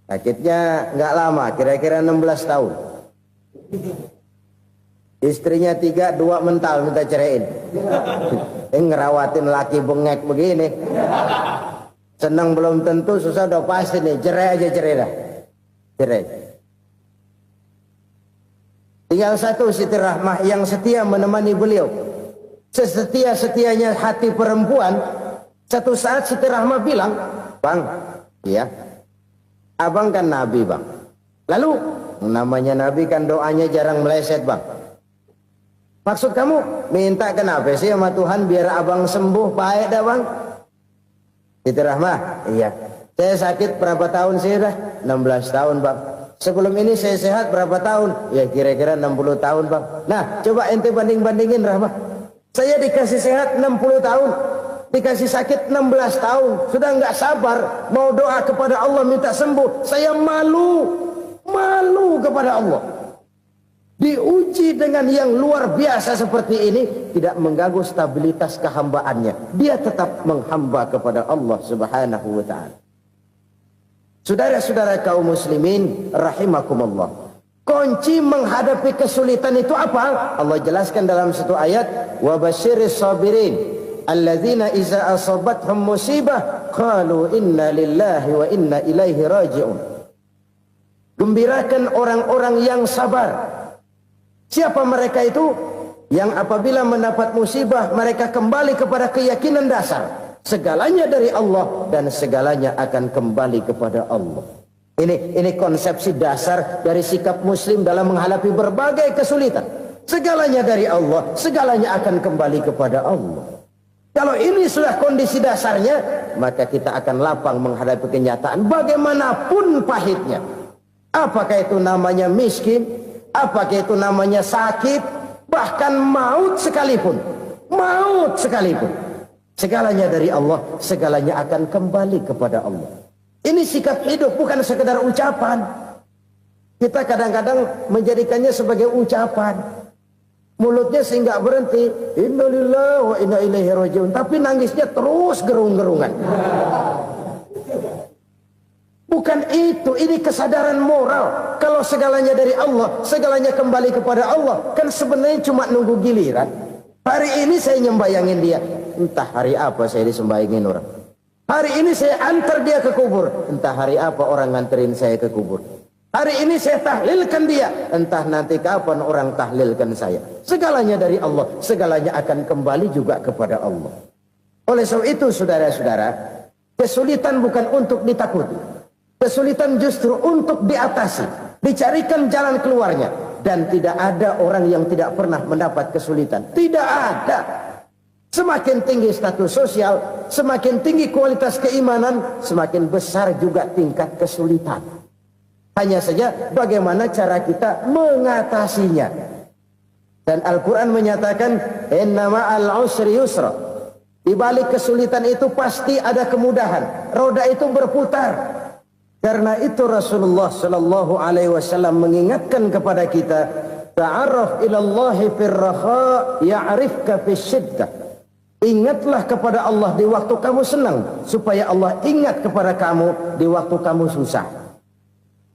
Sakitnya nggak lama, kira-kira 16 tahun. Istrinya 3, 2 mental minta ceraiin. Ngerawatin laki bengek begini. Senang belum tentu, susah udah pasti nih. Cerai aja, cerai dah. Cerai. Tinggal satu Siti Rahmah yang setia menemani beliau. Sesetia-setianya hati perempuan. Satu saat Siti Rahmah bilang, "Bang, iya, abang kan Nabi bang. Lalu namanya Nabi kan doanya jarang meleset bang. Maksud kamu minta kenapa sih sama Tuhan biar abang sembuh baik dah bang?" Siti Rahmah, iya. Saya sakit berapa tahun sih dah? 16 tahun bang. Sebelum ini saya sehat berapa tahun? Ya kira-kira 60 tahun bang. Nah coba ente banding-bandingin Rahmah. Saya dikasih sehat 60 tahun. Dikasih sakit 16 tahun. Sudah nggak sabar mau doa kepada Allah minta sembuh. Saya malu kepada Allah. Diuji dengan yang luar biasa seperti ini, tidak mengganggu stabilitas kehambaannya. Dia tetap menghamba kepada Allah Subhanahu wa ta'ala. Saudara-saudara kaum muslimin rahimakumullah. Kunci menghadapi kesulitan itu apa? Allah jelaskan dalam satu ayat, wa basyiris sabirin alladzina iza asabathum musibah qalu inna lillahi wa inna ilaihi raji'un. Gembirakan orang-orang yang sabar. Siapa mereka itu? Yang apabila mendapat musibah mereka kembali kepada keyakinan dasar, segalanya dari Allah dan segalanya akan kembali kepada Allah. Ini konsepsi dasar dari sikap muslim dalam menghadapi berbagai kesulitan. Segalanya dari Allah, segalanya akan kembali kepada Allah. Kalau ini sudah kondisi dasarnya, maka kita akan lapang menghadapi kenyataan bagaimanapun pahitnya. Apakah itu namanya miskin? Apakah itu namanya sakit? Bahkan maut sekalipun. Maut sekalipun. Segalanya dari Allah, segalanya akan kembali kepada Allah. Ini sikap hidup, bukan sekedar ucapan. Kita kadang-kadang menjadikannya sebagai ucapan. Mulutnya sehingga berhenti, innalillahi wa inna ilaihi raji'un, tapi nangisnya terus gerung-gerungan. Bukan itu, ini kesadaran moral. Kalau segalanya dari Allah, segalanya kembali kepada Allah, kan sebenarnya cuma nunggu giliran. Hari ini saya nyembayangin dia, entah hari apa saya disembayangin orang. Hari ini saya antar dia ke kubur, entah hari apa orang nganterin saya ke kubur. Hari ini saya tahlilkan dia, entah nanti kapan orang tahlilkan saya. Segalanya dari Allah, segalanya akan kembali juga kepada Allah. Oleh sebab itu saudara-saudara, kesulitan bukan untuk ditakuti. Kesulitan justru untuk diatasi, dicarikan jalan keluarnya. Dan tidak ada orang yang tidak pernah mendapat kesulitan. Tidak ada. Semakin tinggi status sosial, semakin tinggi kualitas keimanan, semakin besar juga tingkat kesulitan. Hanya saja bagaimana cara kita mengatasinya. Dan Al-Quran menyatakan, inna ma'al usri yusra. Di balik kesulitan itu pasti ada kemudahan. Roda itu berputar. Karena itu Rasulullah sallallahu alaihi wasallam mengingatkan kepada kita, ta'arraf ila Allah fir raha ya'rifka fis syiddah. Ingatlah kepada Allah di waktu kamu senang, supaya Allah ingat kepada kamu di waktu kamu susah.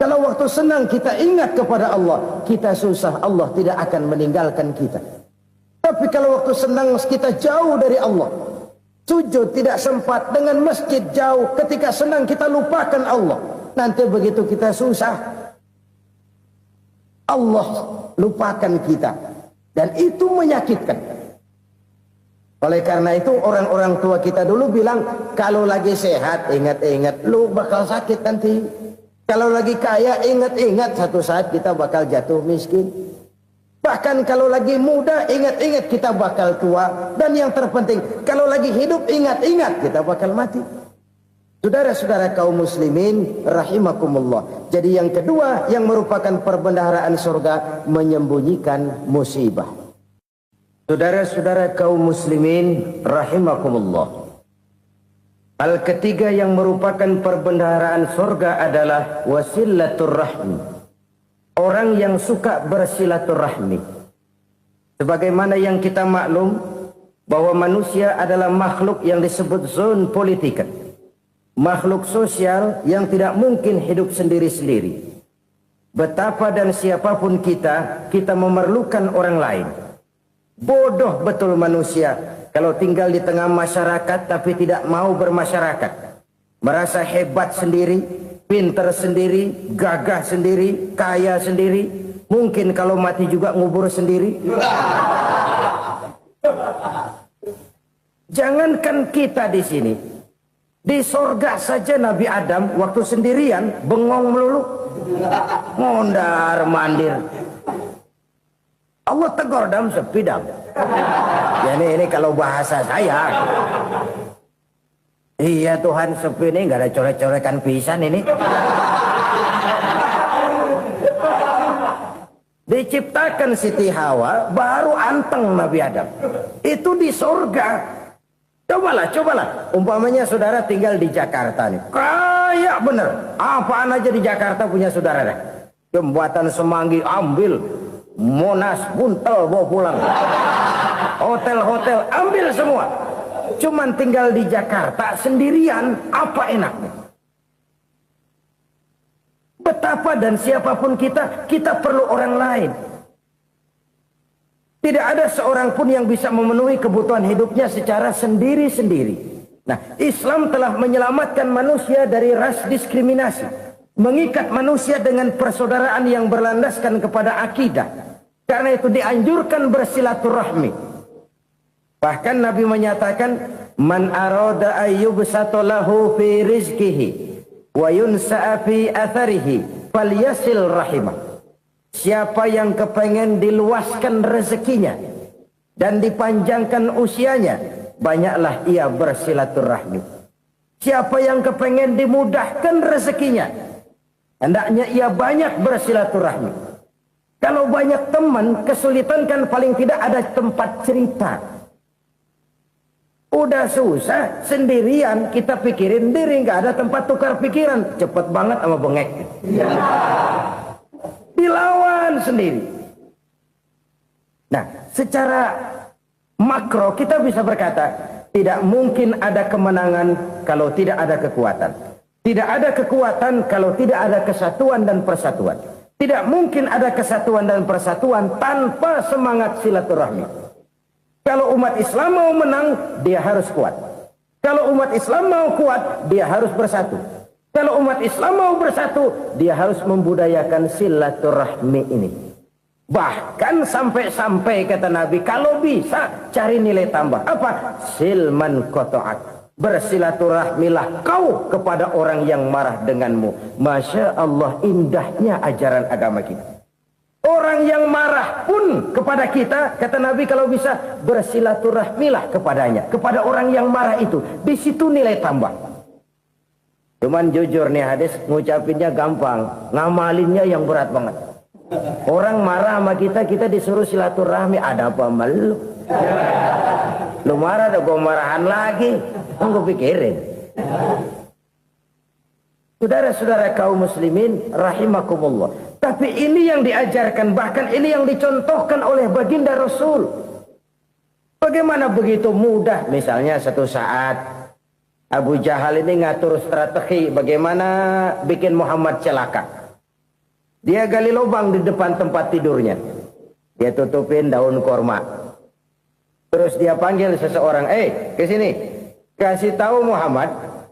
Kalau waktu senang kita ingat kepada Allah, kita susah, Allah tidak akan meninggalkan kita. Tapi kalau waktu senang kita jauh dari Allah, sujud tidak sempat, dengan masjid jauh, ketika senang kita lupakan Allah. Nanti begitu kita susah, Allah lupakan kita. Dan itu menyakitkan. Oleh karena itu orang-orang tua kita dulu bilang, kalau lagi sehat ingat-ingat lu bakal sakit nanti. Kalau lagi kaya ingat-ingat satu saat kita bakal jatuh miskin. Bahkan kalau lagi muda ingat-ingat kita bakal tua. Dan yang terpenting, kalau lagi hidup ingat-ingat kita bakal mati. Saudara-saudara kaum muslimin rahimakumullah. Jadi yang kedua yang merupakan perbendaharaan surga, menyembunyikan musibah. Saudara-saudara kaum muslimin rahimakumullah. Hal ketiga yang merupakan perbendaharaan surga adalah wasilatur rahmi. Orang yang suka bersilaturahmi. Sebagaimana yang kita maklum bahwa manusia adalah makhluk yang disebut zon politika. Makhluk sosial yang tidak mungkin hidup sendiri-sendiri. Betapa dan siapapun kita memerlukan orang lain. Bodoh betul manusia kalau tinggal di tengah masyarakat tapi tidak mau bermasyarakat. Merasa hebat sendiri, pinter sendiri, gagah sendiri, kaya sendiri. Mungkin kalau mati juga ngubur sendiri. Jangankan kita di sini, di sorga saja Nabi Adam waktu sendirian bengong melulu, mondar mandir. Allah tegur dam sepi dam. Ya ini kalau bahasa saya. Iya Tuhan sepi ini nggak ada coret-corekan pisan ini. Diciptakan Siti Hawa baru anteng Nabi Adam. Itu di sorga. Cobalah. Umpamanya saudara tinggal di Jakarta nih. Kaya bener. Apaan aja di Jakarta punya saudara dah. Jembatan Semanggi ambil. Monas buntel bawa pulang. Hotel-hotel ambil semua. Cuman tinggal di Jakarta sendirian, apa enaknya? Betapa dan siapapun kita perlu orang lain. Tidak ada seorang pun yang bisa memenuhi kebutuhan hidupnya secara sendiri-sendiri. Nah, Islam telah menyelamatkan manusia dari ras diskriminasi. Mengikat manusia dengan persaudaraan yang berlandaskan kepada akidah. Karena itu dianjurkan bersilaturahmi. Bahkan Nabi menyatakan, man arada ayyubsata lahu fi rizqihi wa yunsa'a fi atharihi falyasil rahimah. Siapa yang kepengen diluaskan rezekinya dan dipanjangkan usianya, banyaklah ia bersilaturahmi. Siapa yang kepengen dimudahkan rezekinya, hendaknya ia banyak bersilaturahmi. Kalau banyak teman, kesulitan kan paling tidak ada tempat cerita. Udah susah, sendirian kita pikirin diri, nggak ada tempat tukar pikiran. Cepet banget sama bengek. Dilawan sendiri. Nah, secara makro kita bisa berkata, tidak mungkin ada kemenangan kalau tidak ada kekuatan. Tidak ada kekuatan kalau tidak ada kesatuan dan persatuan. Tidak mungkin ada kesatuan dan persatuan tanpa semangat silaturahmi. Kalau umat Islam mau menang, dia harus kuat. Kalau umat Islam mau kuat, dia harus bersatu. Kalau umat Islam mau bersatu, dia harus membudayakan silaturahmi ini. Bahkan sampai-sampai kata Nabi, kalau bisa cari nilai tambah. Apa? Silman koto'ak. Bersilaturahmilah kau kepada orang yang marah denganmu. Masya Allah, indahnya ajaran agama kita. Orang yang marah pun kepada kita, kata Nabi, kalau bisa bersilaturahmilah kepadanya, kepada orang yang marah itu. Di situ nilai tambah. Cuman jujur nih hadis, ngucapinnya gampang, ngamalinnya yang berat banget. Orang marah sama kita, kita disuruh silaturahmi, ada apa malu? Lu marah, ada gua marahan lagi. Gue pikirin. Saudara-saudara kaum muslimin rahimakumullah. Tapi ini yang diajarkan, bahkan ini yang dicontohkan oleh baginda Rasul. Bagaimana begitu mudah, misalnya satu saat Abu Jahal ini ngatur strategi bagaimana bikin Muhammad celaka. Dia gali lubang di depan tempat tidurnya. Dia tutupin daun korma. Terus dia panggil seseorang, ke sini. Kasih tahu Muhammad,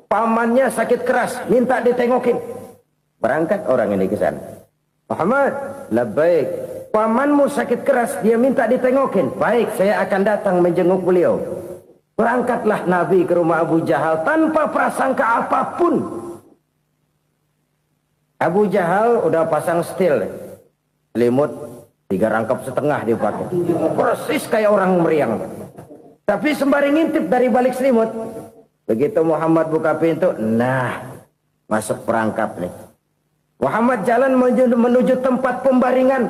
pamannya sakit keras, minta ditengokin. Berangkat orang ini ke sana. Muhammad, labbaik. Pamanmu sakit keras, dia minta ditengokin. Baik, saya akan datang menjenguk beliau. Berangkatlah Nabi ke rumah Abu Jahal tanpa prasangka apapun. Abu Jahal udah pasang setil, selimut 3 rangkap setengah dipakai. Persis kayak orang meriang. Tapi sembari ngintip dari balik selimut, begitu Muhammad buka pintu, nah, masuk perangkap nih. Muhammad jalan menuju tempat pembaringan.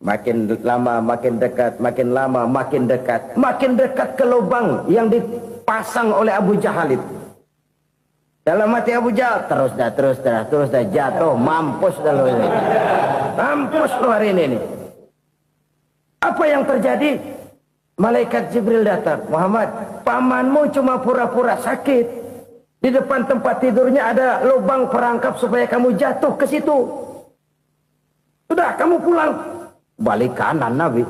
Makin lama makin dekat, makin lama makin dekat. Makin dekat ke lubang yang dipasang oleh Abu Jahal itu. Dalam hati Abu Jahal, terus dah jatuh, mampus dah lo ini. Mampus lo hari ini. Apa yang terjadi? Malaikat Jibril datang. Muhammad, pamanmu cuma pura-pura sakit. Di depan tempat tidurnya ada lubang perangkap supaya kamu jatuh ke situ. Sudah, kamu pulang. Balik kanan Nabi.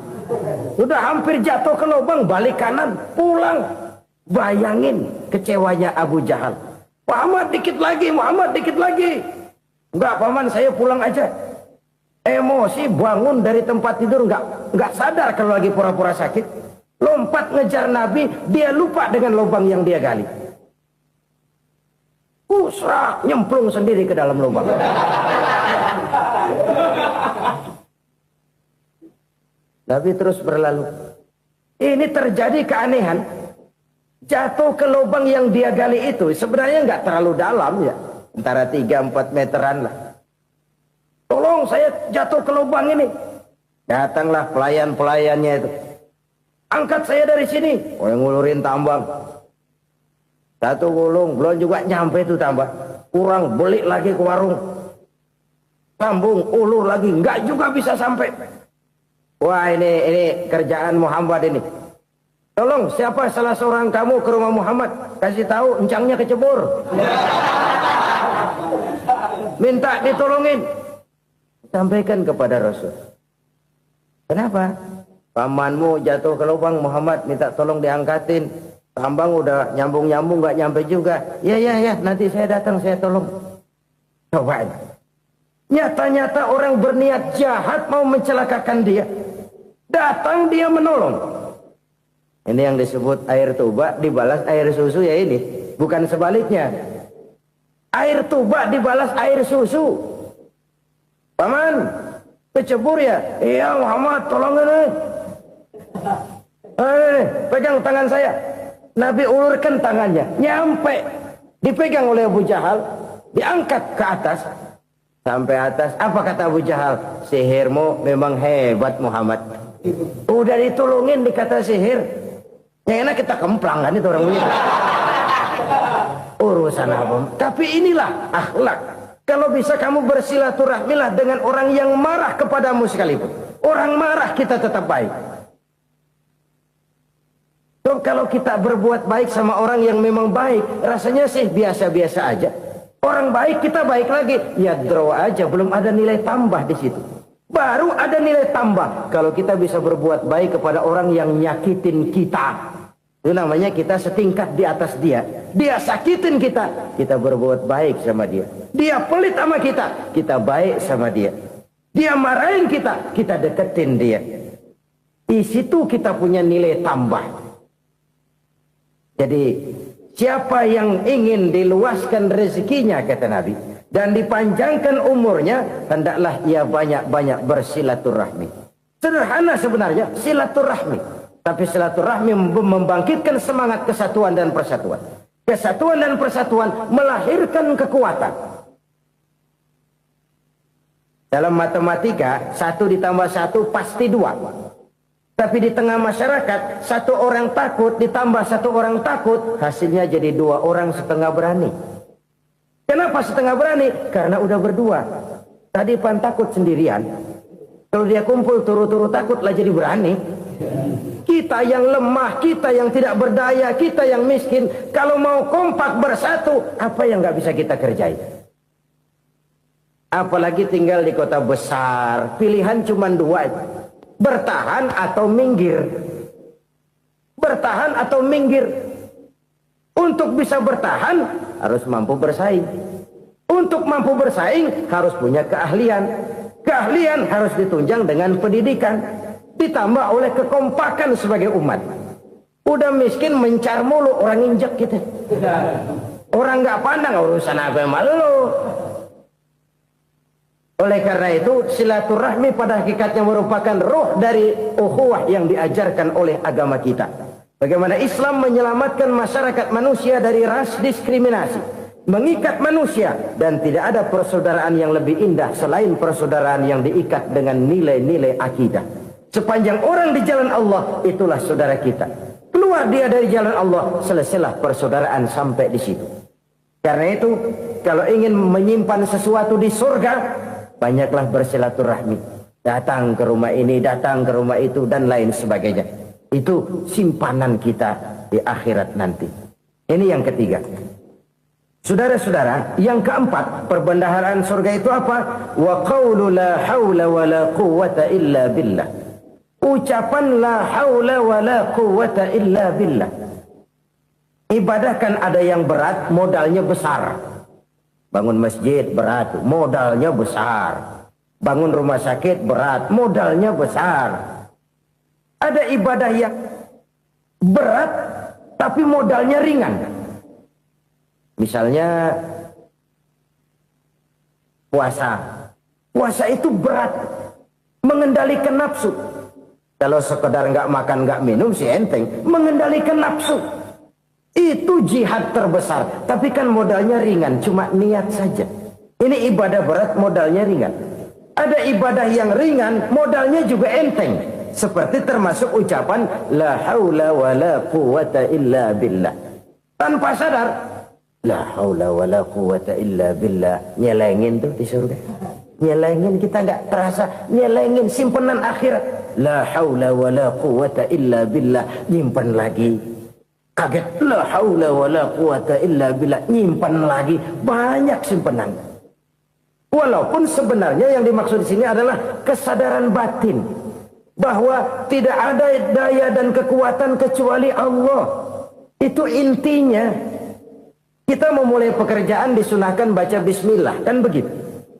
Sudah hampir jatuh ke lubang, balik kanan, pulang. Bayangin kecewanya Abu Jahal. Muhammad dikit lagi, Muhammad dikit lagi. Enggak, paman, saya pulang aja. Emosi bangun dari tempat tidur, enggak sadar kalau lagi pura-pura sakit. Lompat ngejar Nabi, dia lupa dengan lubang yang dia gali. Usrak, nyemplung sendiri ke dalam lubang. Nabi terus berlalu. Ini terjadi keanehan. Jatuh ke lubang yang dia gali itu sebenarnya nggak terlalu dalam ya, antara 3-4 meteran lah. Tolong, saya jatuh ke lubang ini. Datanglah pelayan-pelayannya itu. Angkat saya dari sini. Oh, yang ngulurin tambang. Satu gulung, belum juga nyampe itu tambang. Kurang, beli lagi ke warung. Sambung, ulur lagi, nggak juga bisa sampai. Wah, ini kerjaan Muhammad ini. Tolong, siapa salah seorang kamu ke rumah Muhammad, kasih tahu encangnya kecebur. Minta ditolongin. Sampaikan kepada Rasul. Kenapa? Pamanmu jatuh ke lubang, Muhammad minta tolong diangkatin. Tambang udah nyambung-nyambung nggak nyampe juga. Ya, nanti saya datang, saya tolong. Coba. Nyata-nyata orang berniat jahat mau mencelakakan dia. Datang dia menolong. Ini yang disebut air tuba dibalas air susu ya ini. Bukan sebaliknya. Air tuba dibalas air susu. Paman, kecebur ya? Iya Muhammad, tolong ini. Pegang tangan saya. Nabi ulurkan tangannya. Nyampe. Dipegang oleh Abu Jahal. Diangkat ke atas. Sampai atas. Apa kata Abu Jahal? Sihirmu memang hebat Muhammad. Udah ditolongin dikata sihir. Yang enak kita kemplang kan itu orang begitu. Urusan apa? Tapi inilah akhlak. Kalau bisa kamu bersilaturahmilah dengan orang yang marah kepadamu sekalipun. Orang marah kita tetap baik. So, kalau kita berbuat baik sama orang yang memang baik, rasanya sih biasa-biasa aja. Orang baik kita baik lagi. Ya draw aja, belum ada nilai tambah di situ. Baru ada nilai tambah kalau kita bisa berbuat baik kepada orang yang nyakitin kita. Itu namanya kita setingkat di atas dia. Dia sakitin kita, kita berbuat baik sama dia. Dia pelit sama kita baik sama dia. Dia marahin kita deketin dia. Di situ kita punya nilai tambah. Jadi siapa yang ingin diluaskan rezekinya, kata Nabi, dan dipanjangkan umurnya, hendaklah ia banyak-banyak bersilaturahmi. Sederhana sebenarnya silaturahmi, tapi silaturahmi membangkitkan semangat kesatuan dan persatuan. Kesatuan dan persatuan melahirkan kekuatan. Dalam matematika 1 ditambah 1 pasti 2. Tapi di tengah masyarakat 1 orang takut ditambah 1 orang takut, hasilnya jadi 2 orang setengah berani. Kenapa setengah berani? Karena udah berdua. Tadi pan takut sendirian. Kalau dia kumpul turu-turu takut lah jadi berani. Kita yang lemah, kita yang tidak berdaya, kita yang miskin, kalau mau kompak bersatu, apa yang nggak bisa kita kerjain? Apalagi tinggal di kota besar, pilihan cuma 2, bertahan atau minggir. Bertahan atau minggir. Untuk bisa bertahan harus mampu bersaing. Untuk mampu bersaing harus punya keahlian. Keahlian harus ditunjang dengan pendidikan, ditambah oleh kekompakan sebagai umat. Udah miskin mencar mulu, orang injek kita. Orang nggak pandang urusan apa yang malu. Oleh karena itu silaturahmi pada hakikatnya merupakan roh dari ukhuwah yang diajarkan oleh agama kita. Bagaimana Islam menyelamatkan masyarakat manusia dari ras diskriminasi, mengikat manusia, dan tidak ada persaudaraan yang lebih indah selain persaudaraan yang diikat dengan nilai-nilai akidah. Sepanjang orang di jalan Allah, itulah saudara kita. Keluar dia dari jalan Allah, selesailah persaudaraan sampai di situ. Karena itu, kalau ingin menyimpan sesuatu di surga, banyaklah bersilaturahmi. Datang ke rumah ini, datang ke rumah itu, dan lain sebagainya. Itu simpanan kita di akhirat nanti. Ini yang ketiga. Saudara-saudara, yang keempat, perbendaharaan surga itu apa? Wa qawlu la hawla wa la quwwata illa billah. Ucapan la hawla wa la quwwata illa billah. Ibadah kan ada yang berat, modalnya besar. Bangun masjid berat, modalnya besar. Bangun rumah sakit berat, modalnya besar. Ada ibadah yang berat, tapi modalnya ringan. Misalnya puasa. Puasa itu berat, mengendalikan nafsu. Kalau sekedar nggak makan nggak minum sih enteng, mengendalikan nafsu itu jihad terbesar. Tapi kan modalnya ringan, cuma niat saja. Ini ibadah berat, modalnya ringan. Ada ibadah yang ringan, modalnya juga enteng. Seperti termasuk ucapan la haula wa la quwwata illa billah. Tanpa sadar, la haula wa la quwwata illa billah. Nyelengin tuh di surga. Nyelengin, kita nggak terasa. Nyelengin simpenan akhirat. La haula wa la quwwata illa billah. Nyimpan lagi. Kaget. La haula wa la quwwata illa billah. Nyimpan lagi. Banyak simpenan. Walaupun sebenarnya yang dimaksud di sini adalah kesadaran batin. Bahwa tidak ada daya dan kekuatan kecuali Allah. Itu intinya. Kita memulai pekerjaan disunahkan baca bismillah, kan begitu.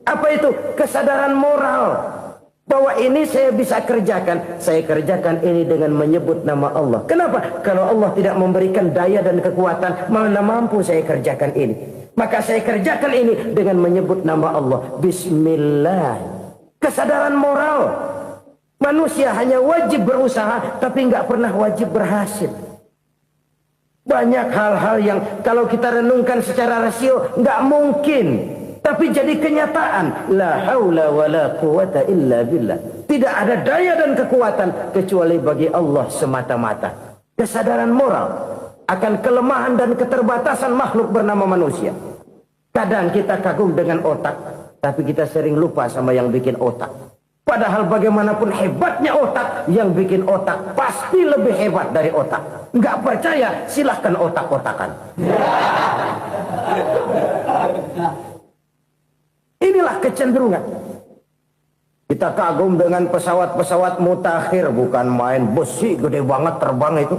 Apa itu? Kesadaran moral. Bahwa ini saya bisa kerjakan. Saya kerjakan ini dengan menyebut nama Allah. Kenapa? Kalau Allah tidak memberikan daya dan kekuatan, mana mampu saya kerjakan ini. Maka saya kerjakan ini dengan menyebut nama Allah. Bismillah. Kesadaran moral. Manusia hanya wajib berusaha, tapi nggak pernah wajib berhasil. Banyak hal-hal yang kalau kita renungkan secara rasio nggak mungkin, tapi jadi kenyataan. La haula wa la quwwata illa billah. Tidak ada daya dan kekuatan kecuali bagi Allah semata-mata. Kesadaran moral akan kelemahan dan keterbatasan makhluk bernama manusia. Kadang kita kagum dengan otak, tapi kita sering lupa sama yang bikin otak. Padahal bagaimanapun hebatnya otak, yang bikin otak pasti lebih hebat dari otak. Nggak percaya, silahkan otak-otakan. Inilah kecenderungan. Kita kagum dengan pesawat-pesawat mutakhir, bukan main, besi gede banget terbang itu.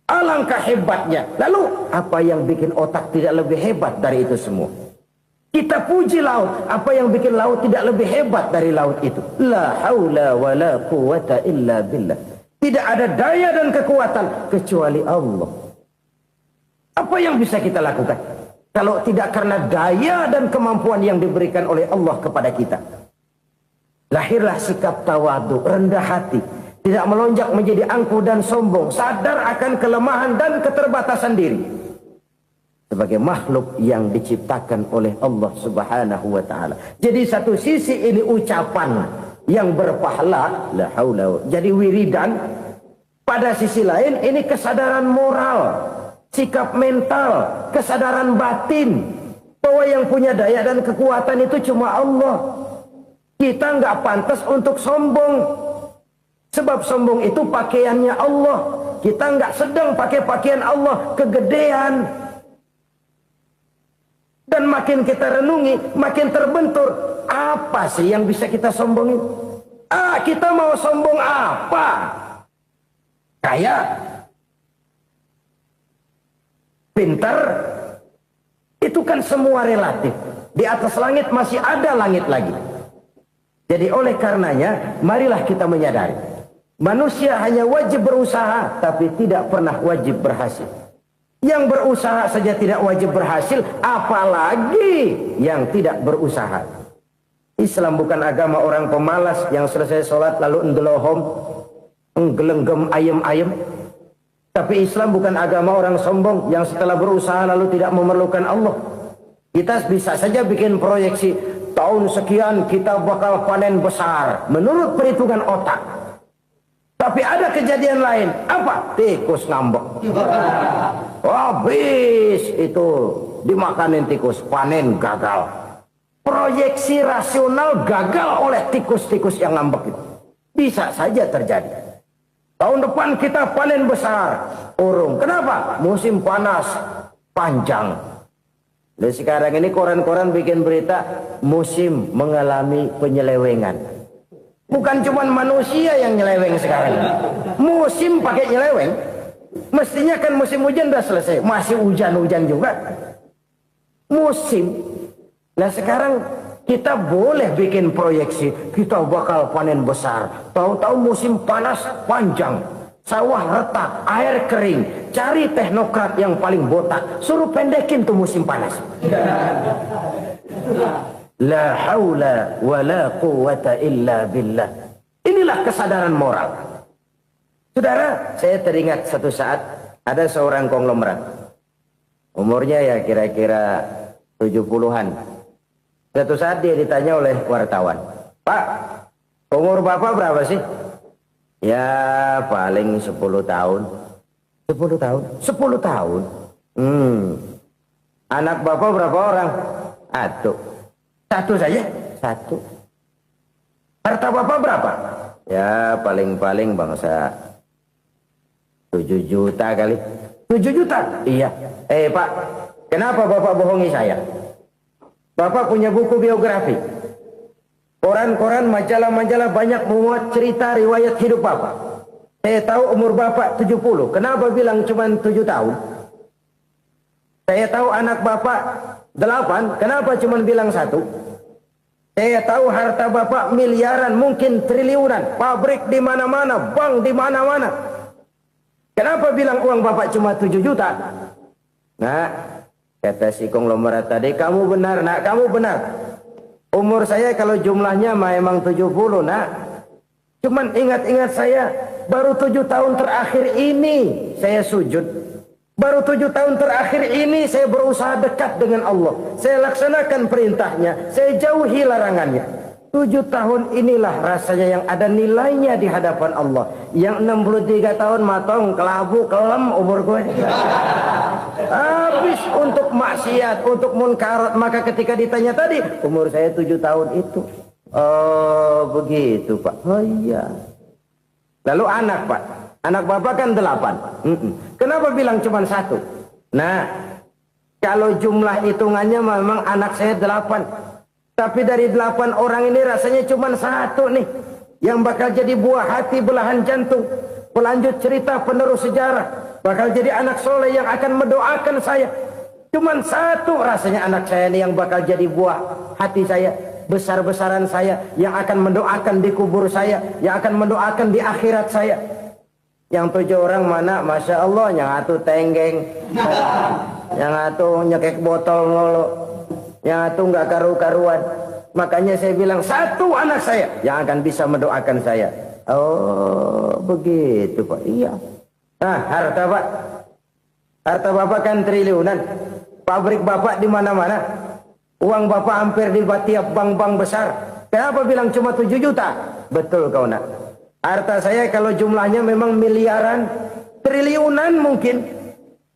Alangkah hebatnya. Lalu apa yang bikin otak tidak lebih hebat dari itu semua? Kita puji laut, apa yang bikin laut tidak lebih hebat dari laut itu? La haula wa la quwata illa billah. Tidak ada daya dan kekuatan kecuali Allah. Apa yang bisa kita lakukan kalau tidak karena daya dan kemampuan yang diberikan oleh Allah kepada kita? Lahirlah sikap tawadu, rendah hati, tidak melonjak menjadi angkuh dan sombong, sadar akan kelemahan dan keterbatasan diri sebagai makhluk yang diciptakan oleh Allah Subhanahu wa taala. Jadi satu sisi ini ucapan yang berpahala, la haula, jadi wiridan. Pada sisi lain ini kesadaran moral, sikap mental, kesadaran batin bahwa yang punya daya dan kekuatan itu cuma Allah. Kita nggak pantas untuk sombong, sebab sombong itu pakaiannya Allah. Kita nggak sedang pakai pakaian Allah, kegedean. Dan makin kita renungi, makin terbentur. Apa sih yang bisa kita sombongin? Kita mau sombong apa? Kaya, pintar, itu kan semua relatif. Di atas langit masih ada langit lagi. Jadi oleh karenanya, marilah kita menyadari, manusia hanya wajib berusaha, tapi tidak pernah wajib berhasil. Yang berusaha saja tidak wajib berhasil, apalagi yang tidak berusaha. Islam bukan agama orang pemalas yang selesai sholat lalu endelohom, enggelenggem ayem-ayem. Tapi Islam bukan agama orang sombong yang setelah berusaha lalu tidak memerlukan Allah. Kita bisa saja bikin proyeksi, tahun sekian kita bakal panen besar menurut perhitungan otak. Tapi ada kejadian lain. Apa? Tikus ngambek. Habis itu dimakanin tikus, panen gagal. Proyeksi rasional gagal oleh tikus-tikus yang ngambek itu. Bisa saja terjadi. Tahun depan kita panen besar, urung. Kenapa? Musim panas panjang. Dan sekarang ini koran-koran bikin berita musim mengalami penyelewengan. Bukan cuma manusia yang nyeleweng sekarang. Musim pakai nyeleweng. Mestinya kan musim hujan udah selesai, masih hujan-hujan juga. Musim. Nah sekarang kita boleh bikin proyeksi, kita bakal panen besar. Tahu-tahu musim panas panjang, sawah retak, air kering. Cari teknokrat yang paling botak, suruh pendekin tuh musim panas. La haula wa la quwata illa billah. Inilah kesadaran moral. Saudara, saya teringat satu saat ada seorang konglomerat. Umurnya ya kira-kira 70-an. Satu saat dia ditanya oleh wartawan, "Pak, umur Bapak berapa sih?" "Ya paling 10 tahun." 10 tahun? 10 tahun? Anak Bapak berapa orang? Satu saja? Satu. Harta Bapak berapa? Ya paling-paling bangsa 7 juta kali. 7 juta? Iya. Pak, kenapa Bapak bohongi saya? Bapak punya buku biografi. Koran-koran, majalah-majalah banyak memuat cerita riwayat hidup Bapak. Saya tahu umur Bapak 70. Kenapa bilang cuma 7 tahun? Saya tahu anak Bapak 8. Kenapa cuma bilang 1? Saya tahu harta Bapak miliaran, mungkin triliunan. Pabrik di mana-mana, bank di mana-mana. Kenapa bilang uang Bapak cuma 7 juta? Nah, kata si konglomerat tadi, kamu benar, nak, kamu benar. Umur saya kalau jumlahnya memang 70, nak. Cuman ingat-ingat saya, baru 7 tahun terakhir ini saya sujud. Baru 7 tahun terakhir ini saya berusaha dekat dengan Allah. Saya laksanakan perintahnya, saya jauhi larangannya. 7 tahun inilah rasanya yang ada nilainya di hadapan Allah. Yang 63 tahun matong, kelabu, kelem umur gue. Habis untuk maksiat, untuk munkarat. Maka ketika ditanya tadi, umur saya 7 tahun itu. Oh begitu Pak. Oh iya. Lalu anak Pak. Anak Bapak kan 8. Kenapa bilang cuma 1? Nah, kalau jumlah hitungannya memang anak saya 8. Tapi dari 8 orang ini rasanya cuma satu nih yang bakal jadi buah hati, belahan jantung, pelanjut cerita, penerus sejarah, bakal jadi anak soleh yang akan mendoakan saya. Cuman satu rasanya anak saya ini yang bakal jadi buah hati saya, besar-besaran saya, yang akan mendoakan di kubur saya, yang akan mendoakan di akhirat saya. Yang 7 orang mana? Masya Allah, yang satu tenggeng, yang satu nyekek botol ngolo, yang satu nggak karu-karuan. Makanya saya bilang satu anak saya yang akan bisa mendoakan saya. Oh begitu Pak. Iya. Nah harta Pak, harta Bapak kan triliunan. Pabrik Bapak di mana-mana. Uang Bapak hampir di tiap bank-bank besar. Kenapa bilang cuma 7 juta? Betul kau nak. Harta saya kalau jumlahnya memang miliaran, triliunan mungkin.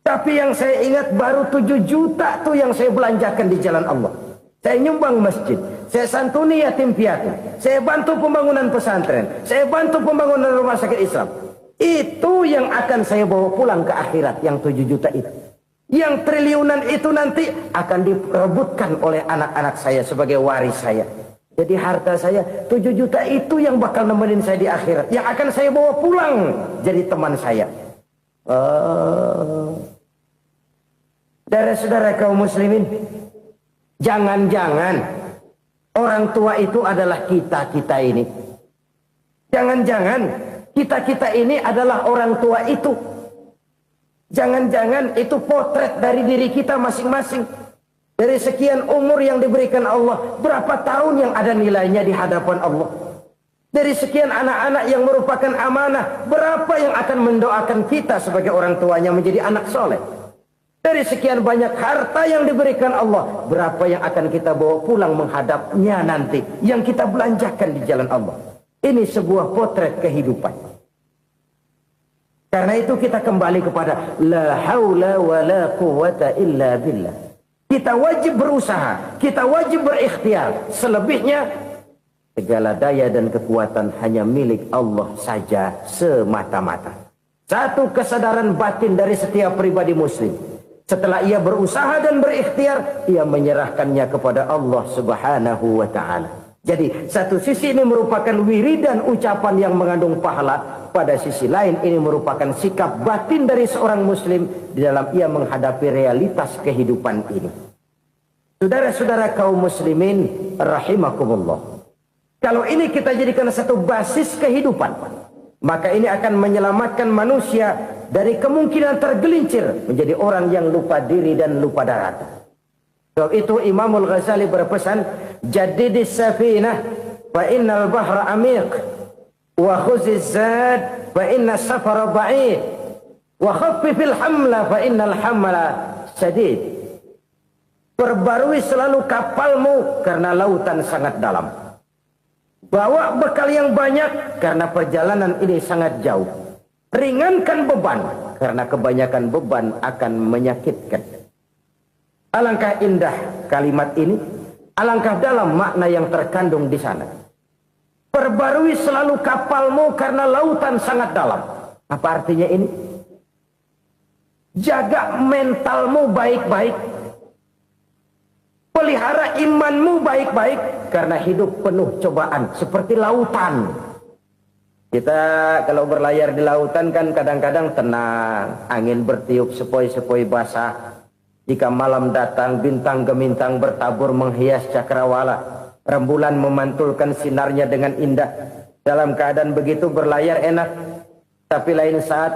Tapi yang saya ingat baru 7 juta tuh yang saya belanjakan di jalan Allah. Saya nyumbang masjid, saya santuni yatim piatu, saya bantu pembangunan pesantren, saya bantu pembangunan rumah sakit Islam. Itu yang akan saya bawa pulang ke akhirat, yang 7 juta itu. Yang triliunan itu nanti akan diperebutkan oleh anak-anak saya sebagai waris saya. Jadi harta saya 7 juta itu yang bakal nemenin saya di akhirat, yang akan saya bawa pulang jadi teman saya. Saudara-saudara kaum muslimin, jangan-jangan orang tua itu adalah kita-kita ini. Jangan-jangan kita-kita ini adalah orang tua itu. Jangan-jangan itu potret dari diri kita masing-masing. Dari sekian umur yang diberikan Allah, berapa tahun yang ada nilainya di hadapan Allah. Dari sekian anak-anak yang merupakan amanah, berapa yang akan mendoakan kita sebagai orang tuanya menjadi anak soleh. Dari sekian banyak harta yang diberikan Allah, berapa yang akan kita bawa pulang menghadapnya nanti, yang kita belanjakan di jalan Allah. Ini sebuah potret kehidupan. Karena itu kita kembali kepada la haula wa la quwata illa billah. Kita wajib berusaha, kita wajib berikhtiar. Selebihnya segala daya dan kekuatan hanya milik Allah saja semata-mata. Satu kesadaran batin dari setiap pribadi muslim. Setelah ia berusaha dan berikhtiar, ia menyerahkannya kepada Allah Subhanahu wa ta'ala. Jadi satu sisi ini merupakan wiridan ucapan yang mengandung pahala. Pada sisi lain ini merupakan sikap batin dari seorang muslim di dalam ia menghadapi realitas kehidupan ini. Saudara-saudara kaum muslimin rahimakumullah. Kalau ini kita jadikan satu basis kehidupan, maka ini akan menyelamatkan manusia dari kemungkinan tergelincir menjadi orang yang lupa diri dan lupa darat. Sebab itu Imamul Ghazali berpesan, Jadidis safinah fa innal bahra amiq. Wa khuziz zad fa inna safara ba'id wa khaffifil hamla fa innal hamla sadid. Perbarui selalu kapalmu karena lautan sangat dalam. Bawa bekal yang banyak karena perjalanan ini sangat jauh. Ringankan beban karena kebanyakan beban akan menyakitkan. Alangkah indah kalimat ini, alangkah dalam makna yang terkandung di sana. Perbarui selalu kapalmu karena lautan sangat dalam. Apa artinya ini? Jaga mentalmu baik-baik. Pelihara imanmu baik-baik. Karena hidup penuh cobaan. Seperti lautan. Kita kalau berlayar di lautan kan kadang-kadang tenang. Angin bertiup sepoi-sepoi basah. Jika malam datang bintang gemintang bertabur menghias cakrawala. Rembulan memantulkan sinarnya dengan indah. Dalam keadaan begitu berlayar enak. Tapi lain saat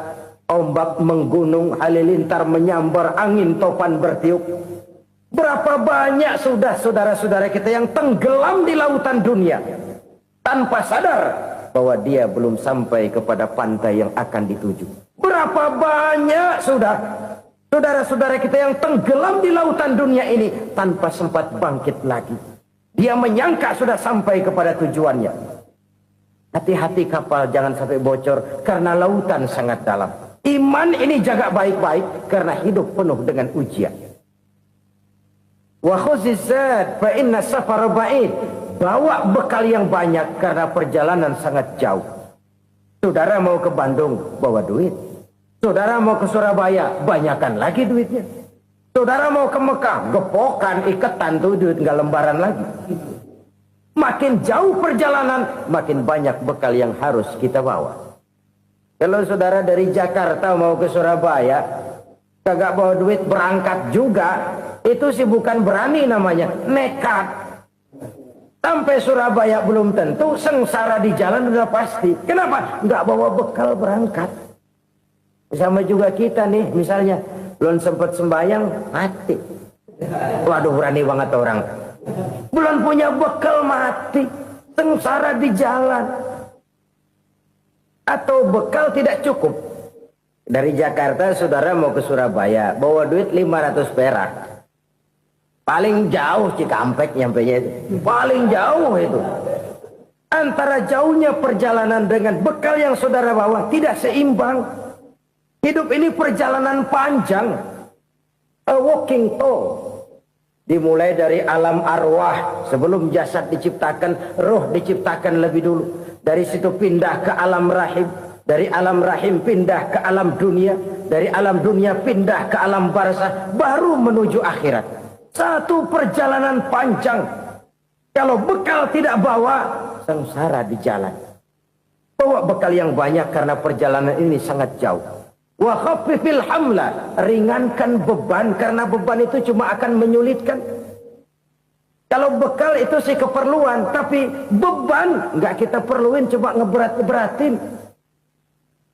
ombak menggunung, halilintar menyambar, angin topan bertiup. Berapa banyak sudah saudara-saudara kita yang tenggelam di lautan dunia tanpa sadar bahwa dia belum sampai kepada pantai yang akan dituju. Berapa banyak sudah saudara-saudara kita yang tenggelam di lautan dunia ini tanpa sempat bangkit lagi. Dia menyangka sudah sampai kepada tujuannya. Hati-hati kapal jangan sampai bocor karena lautan sangat dalam. Iman ini jaga baik-baik karena hidup penuh dengan ujian. Wa khuziz zad fa inna safara ba'id. Bawa bekal yang banyak karena perjalanan sangat jauh. Saudara mau ke Bandung, bawa duit. Saudara mau ke Surabaya, banyakkan lagi duitnya. Saudara mau ke Mekah, gepokan, iketan tuh duit nggak lembaran lagi. Makin jauh perjalanan, makin banyak bekal yang harus kita bawa. Kalau saudara dari Jakarta mau ke Surabaya, kagak bawa duit berangkat juga, itu sih bukan berani namanya, nekat. Sampai Surabaya belum tentu, sengsara di jalan udah pasti. Kenapa? Nggak bawa bekal berangkat. Sama juga kita nih, misalnya belum sempat sembahyang, mati. Waduh, berani banget orang. Belum punya bekal, mati. Sengsara di jalan. Atau bekal tidak cukup. Dari Jakarta saudara mau ke Surabaya, bawa duit 500 perak. Paling jauh Cikampek nyampenya itu. Paling jauh itu. Antara jauhnya perjalanan dengan bekal yang saudara bawa tidak seimbang. Hidup ini perjalanan panjang. A walking tour. Dimulai dari alam arwah. Sebelum jasad diciptakan, roh diciptakan lebih dulu. Dari situ pindah ke alam rahim. Dari alam rahim pindah ke alam dunia. Dari alam dunia pindah ke alam barzah. Baru menuju akhirat. Satu perjalanan panjang. Kalau bekal tidak bawa, sengsara di jalan. Bawa bekal yang banyak karena perjalanan ini sangat jauh. Wa khaffifil hamla, ringankan beban karena beban itu cuma akan menyulitkan. Kalau bekal itu sih keperluan, tapi beban nggak kita perluin, cuma ngeberat-beratin.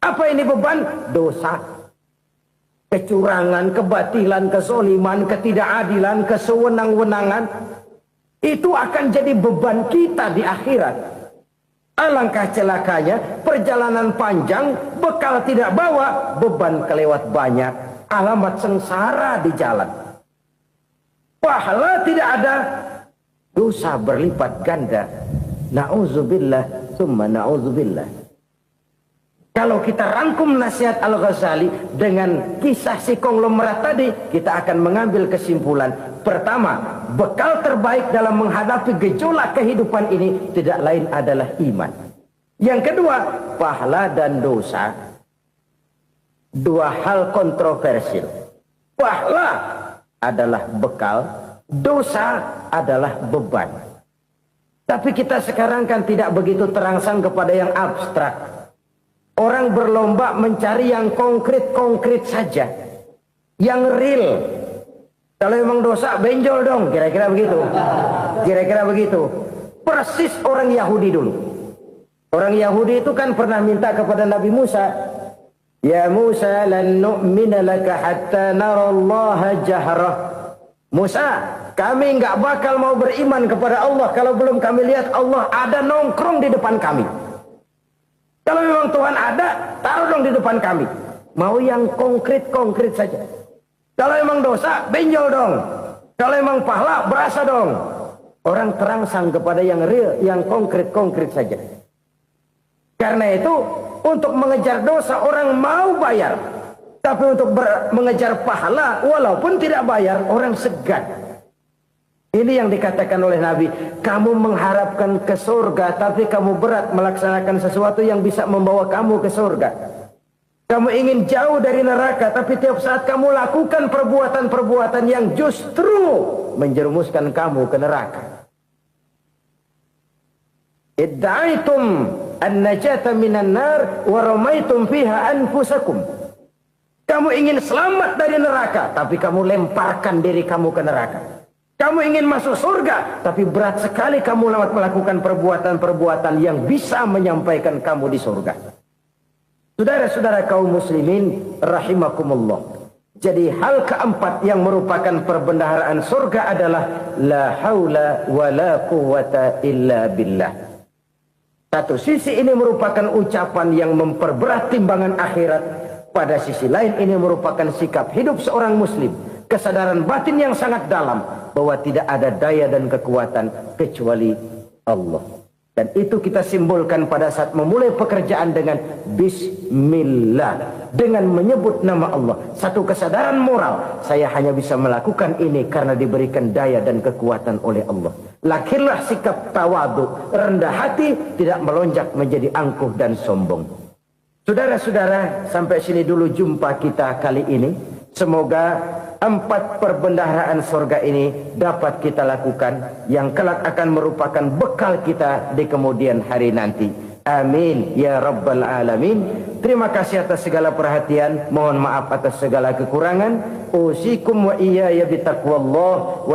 Apa ini beban? Dosa, kecurangan, kebatilan, kezoliman, ketidakadilan, kesewenang-wenangan. Itu akan jadi beban kita di akhirat. Alangkah celakanya, perjalanan panjang, bekal tidak bawa, beban kelewat banyak, alamat sengsara di jalan. Pahala tidak ada, dosa berlipat ganda. Na'udzubillah, summa na'udzubillah. Kalau kita rangkum nasihat Al-Ghazali dengan kisah si konglomerat tadi, kita akan mengambil kesimpulan. Pertama, bekal terbaik dalam menghadapi gejolak kehidupan ini tidak lain adalah iman. Yang kedua, pahala dan dosa. Dua hal kontroversial. Pahala adalah bekal, dosa adalah beban. Tapi kita sekarang kan tidak begitu terangsang kepada yang abstrak. Orang berlomba mencari yang konkret-konkret saja. Yang real. Kalau memang dosa, benjol dong. Kira-kira begitu. Kira-kira begitu. Persis orang Yahudi dulu. Orang Yahudi itu kan pernah minta kepada Nabi Musa. Ya Musa, lan nu'mina laka hatta narallaha jahrah. Musa, kami nggak bakal mau beriman kepada Allah kalau belum kami lihat Allah ada nongkrong di depan kami. Kalau memang Tuhan ada, taruh dong di depan kami. Mau yang konkret-konkret saja. Kalau memang dosa, benjol dong. Kalau memang pahala, berasa dong. Orang terangsang kepada yang real, yang konkret-konkret saja. Karena itu, untuk mengejar dosa, orang mau bayar. Tapi untuk mengejar pahala, walaupun tidak bayar, orang segan. Ini yang dikatakan oleh Nabi, kamu mengharapkan ke surga, tapi kamu berat melaksanakan sesuatu yang bisa membawa kamu ke surga. Kamu ingin jauh dari neraka, tapi tiap saat kamu lakukan perbuatan-perbuatan yang justru menjerumuskan kamu ke neraka. Idda'aitum an-najata minan nar wa ramaitum fiha anfusakum. Kamu ingin selamat dari neraka, tapi kamu lemparkan diri kamu ke neraka. Kamu ingin masuk surga, tapi berat sekali kamu melakukan perbuatan-perbuatan yang bisa menyampaikan kamu di surga. Saudara-saudara kaum muslimin rahimakumullah. Jadi hal keempat yang merupakan perbendaharaan surga adalah la haula wa la quwwata illa billah. Satu sisi ini merupakan ucapan yang memperberat timbangan akhirat. Pada sisi lain ini merupakan sikap hidup seorang muslim. Kesadaran batin yang sangat dalam bahwa tidak ada daya dan kekuatan kecuali Allah. Dan itu kita simbolkan pada saat memulai pekerjaan dengan Bismillah. Dengan menyebut nama Allah. Satu kesadaran moral. Saya hanya bisa melakukan ini karena diberikan daya dan kekuatan oleh Allah. Lahirlah sikap tawadu, rendah hati, tidak melonjak menjadi angkuh dan sombong. Saudara-saudara, sampai sini dulu jumpa kita kali ini. Semoga 4 perbendaharaan surga ini dapat kita lakukan, yang kelak akan merupakan bekal kita di kemudian hari nanti. Amin ya rabbal alamin. Terima kasih atas segala perhatian, mohon maaf atas segala kekurangan. Usikum wa iyaya bitaqwallah.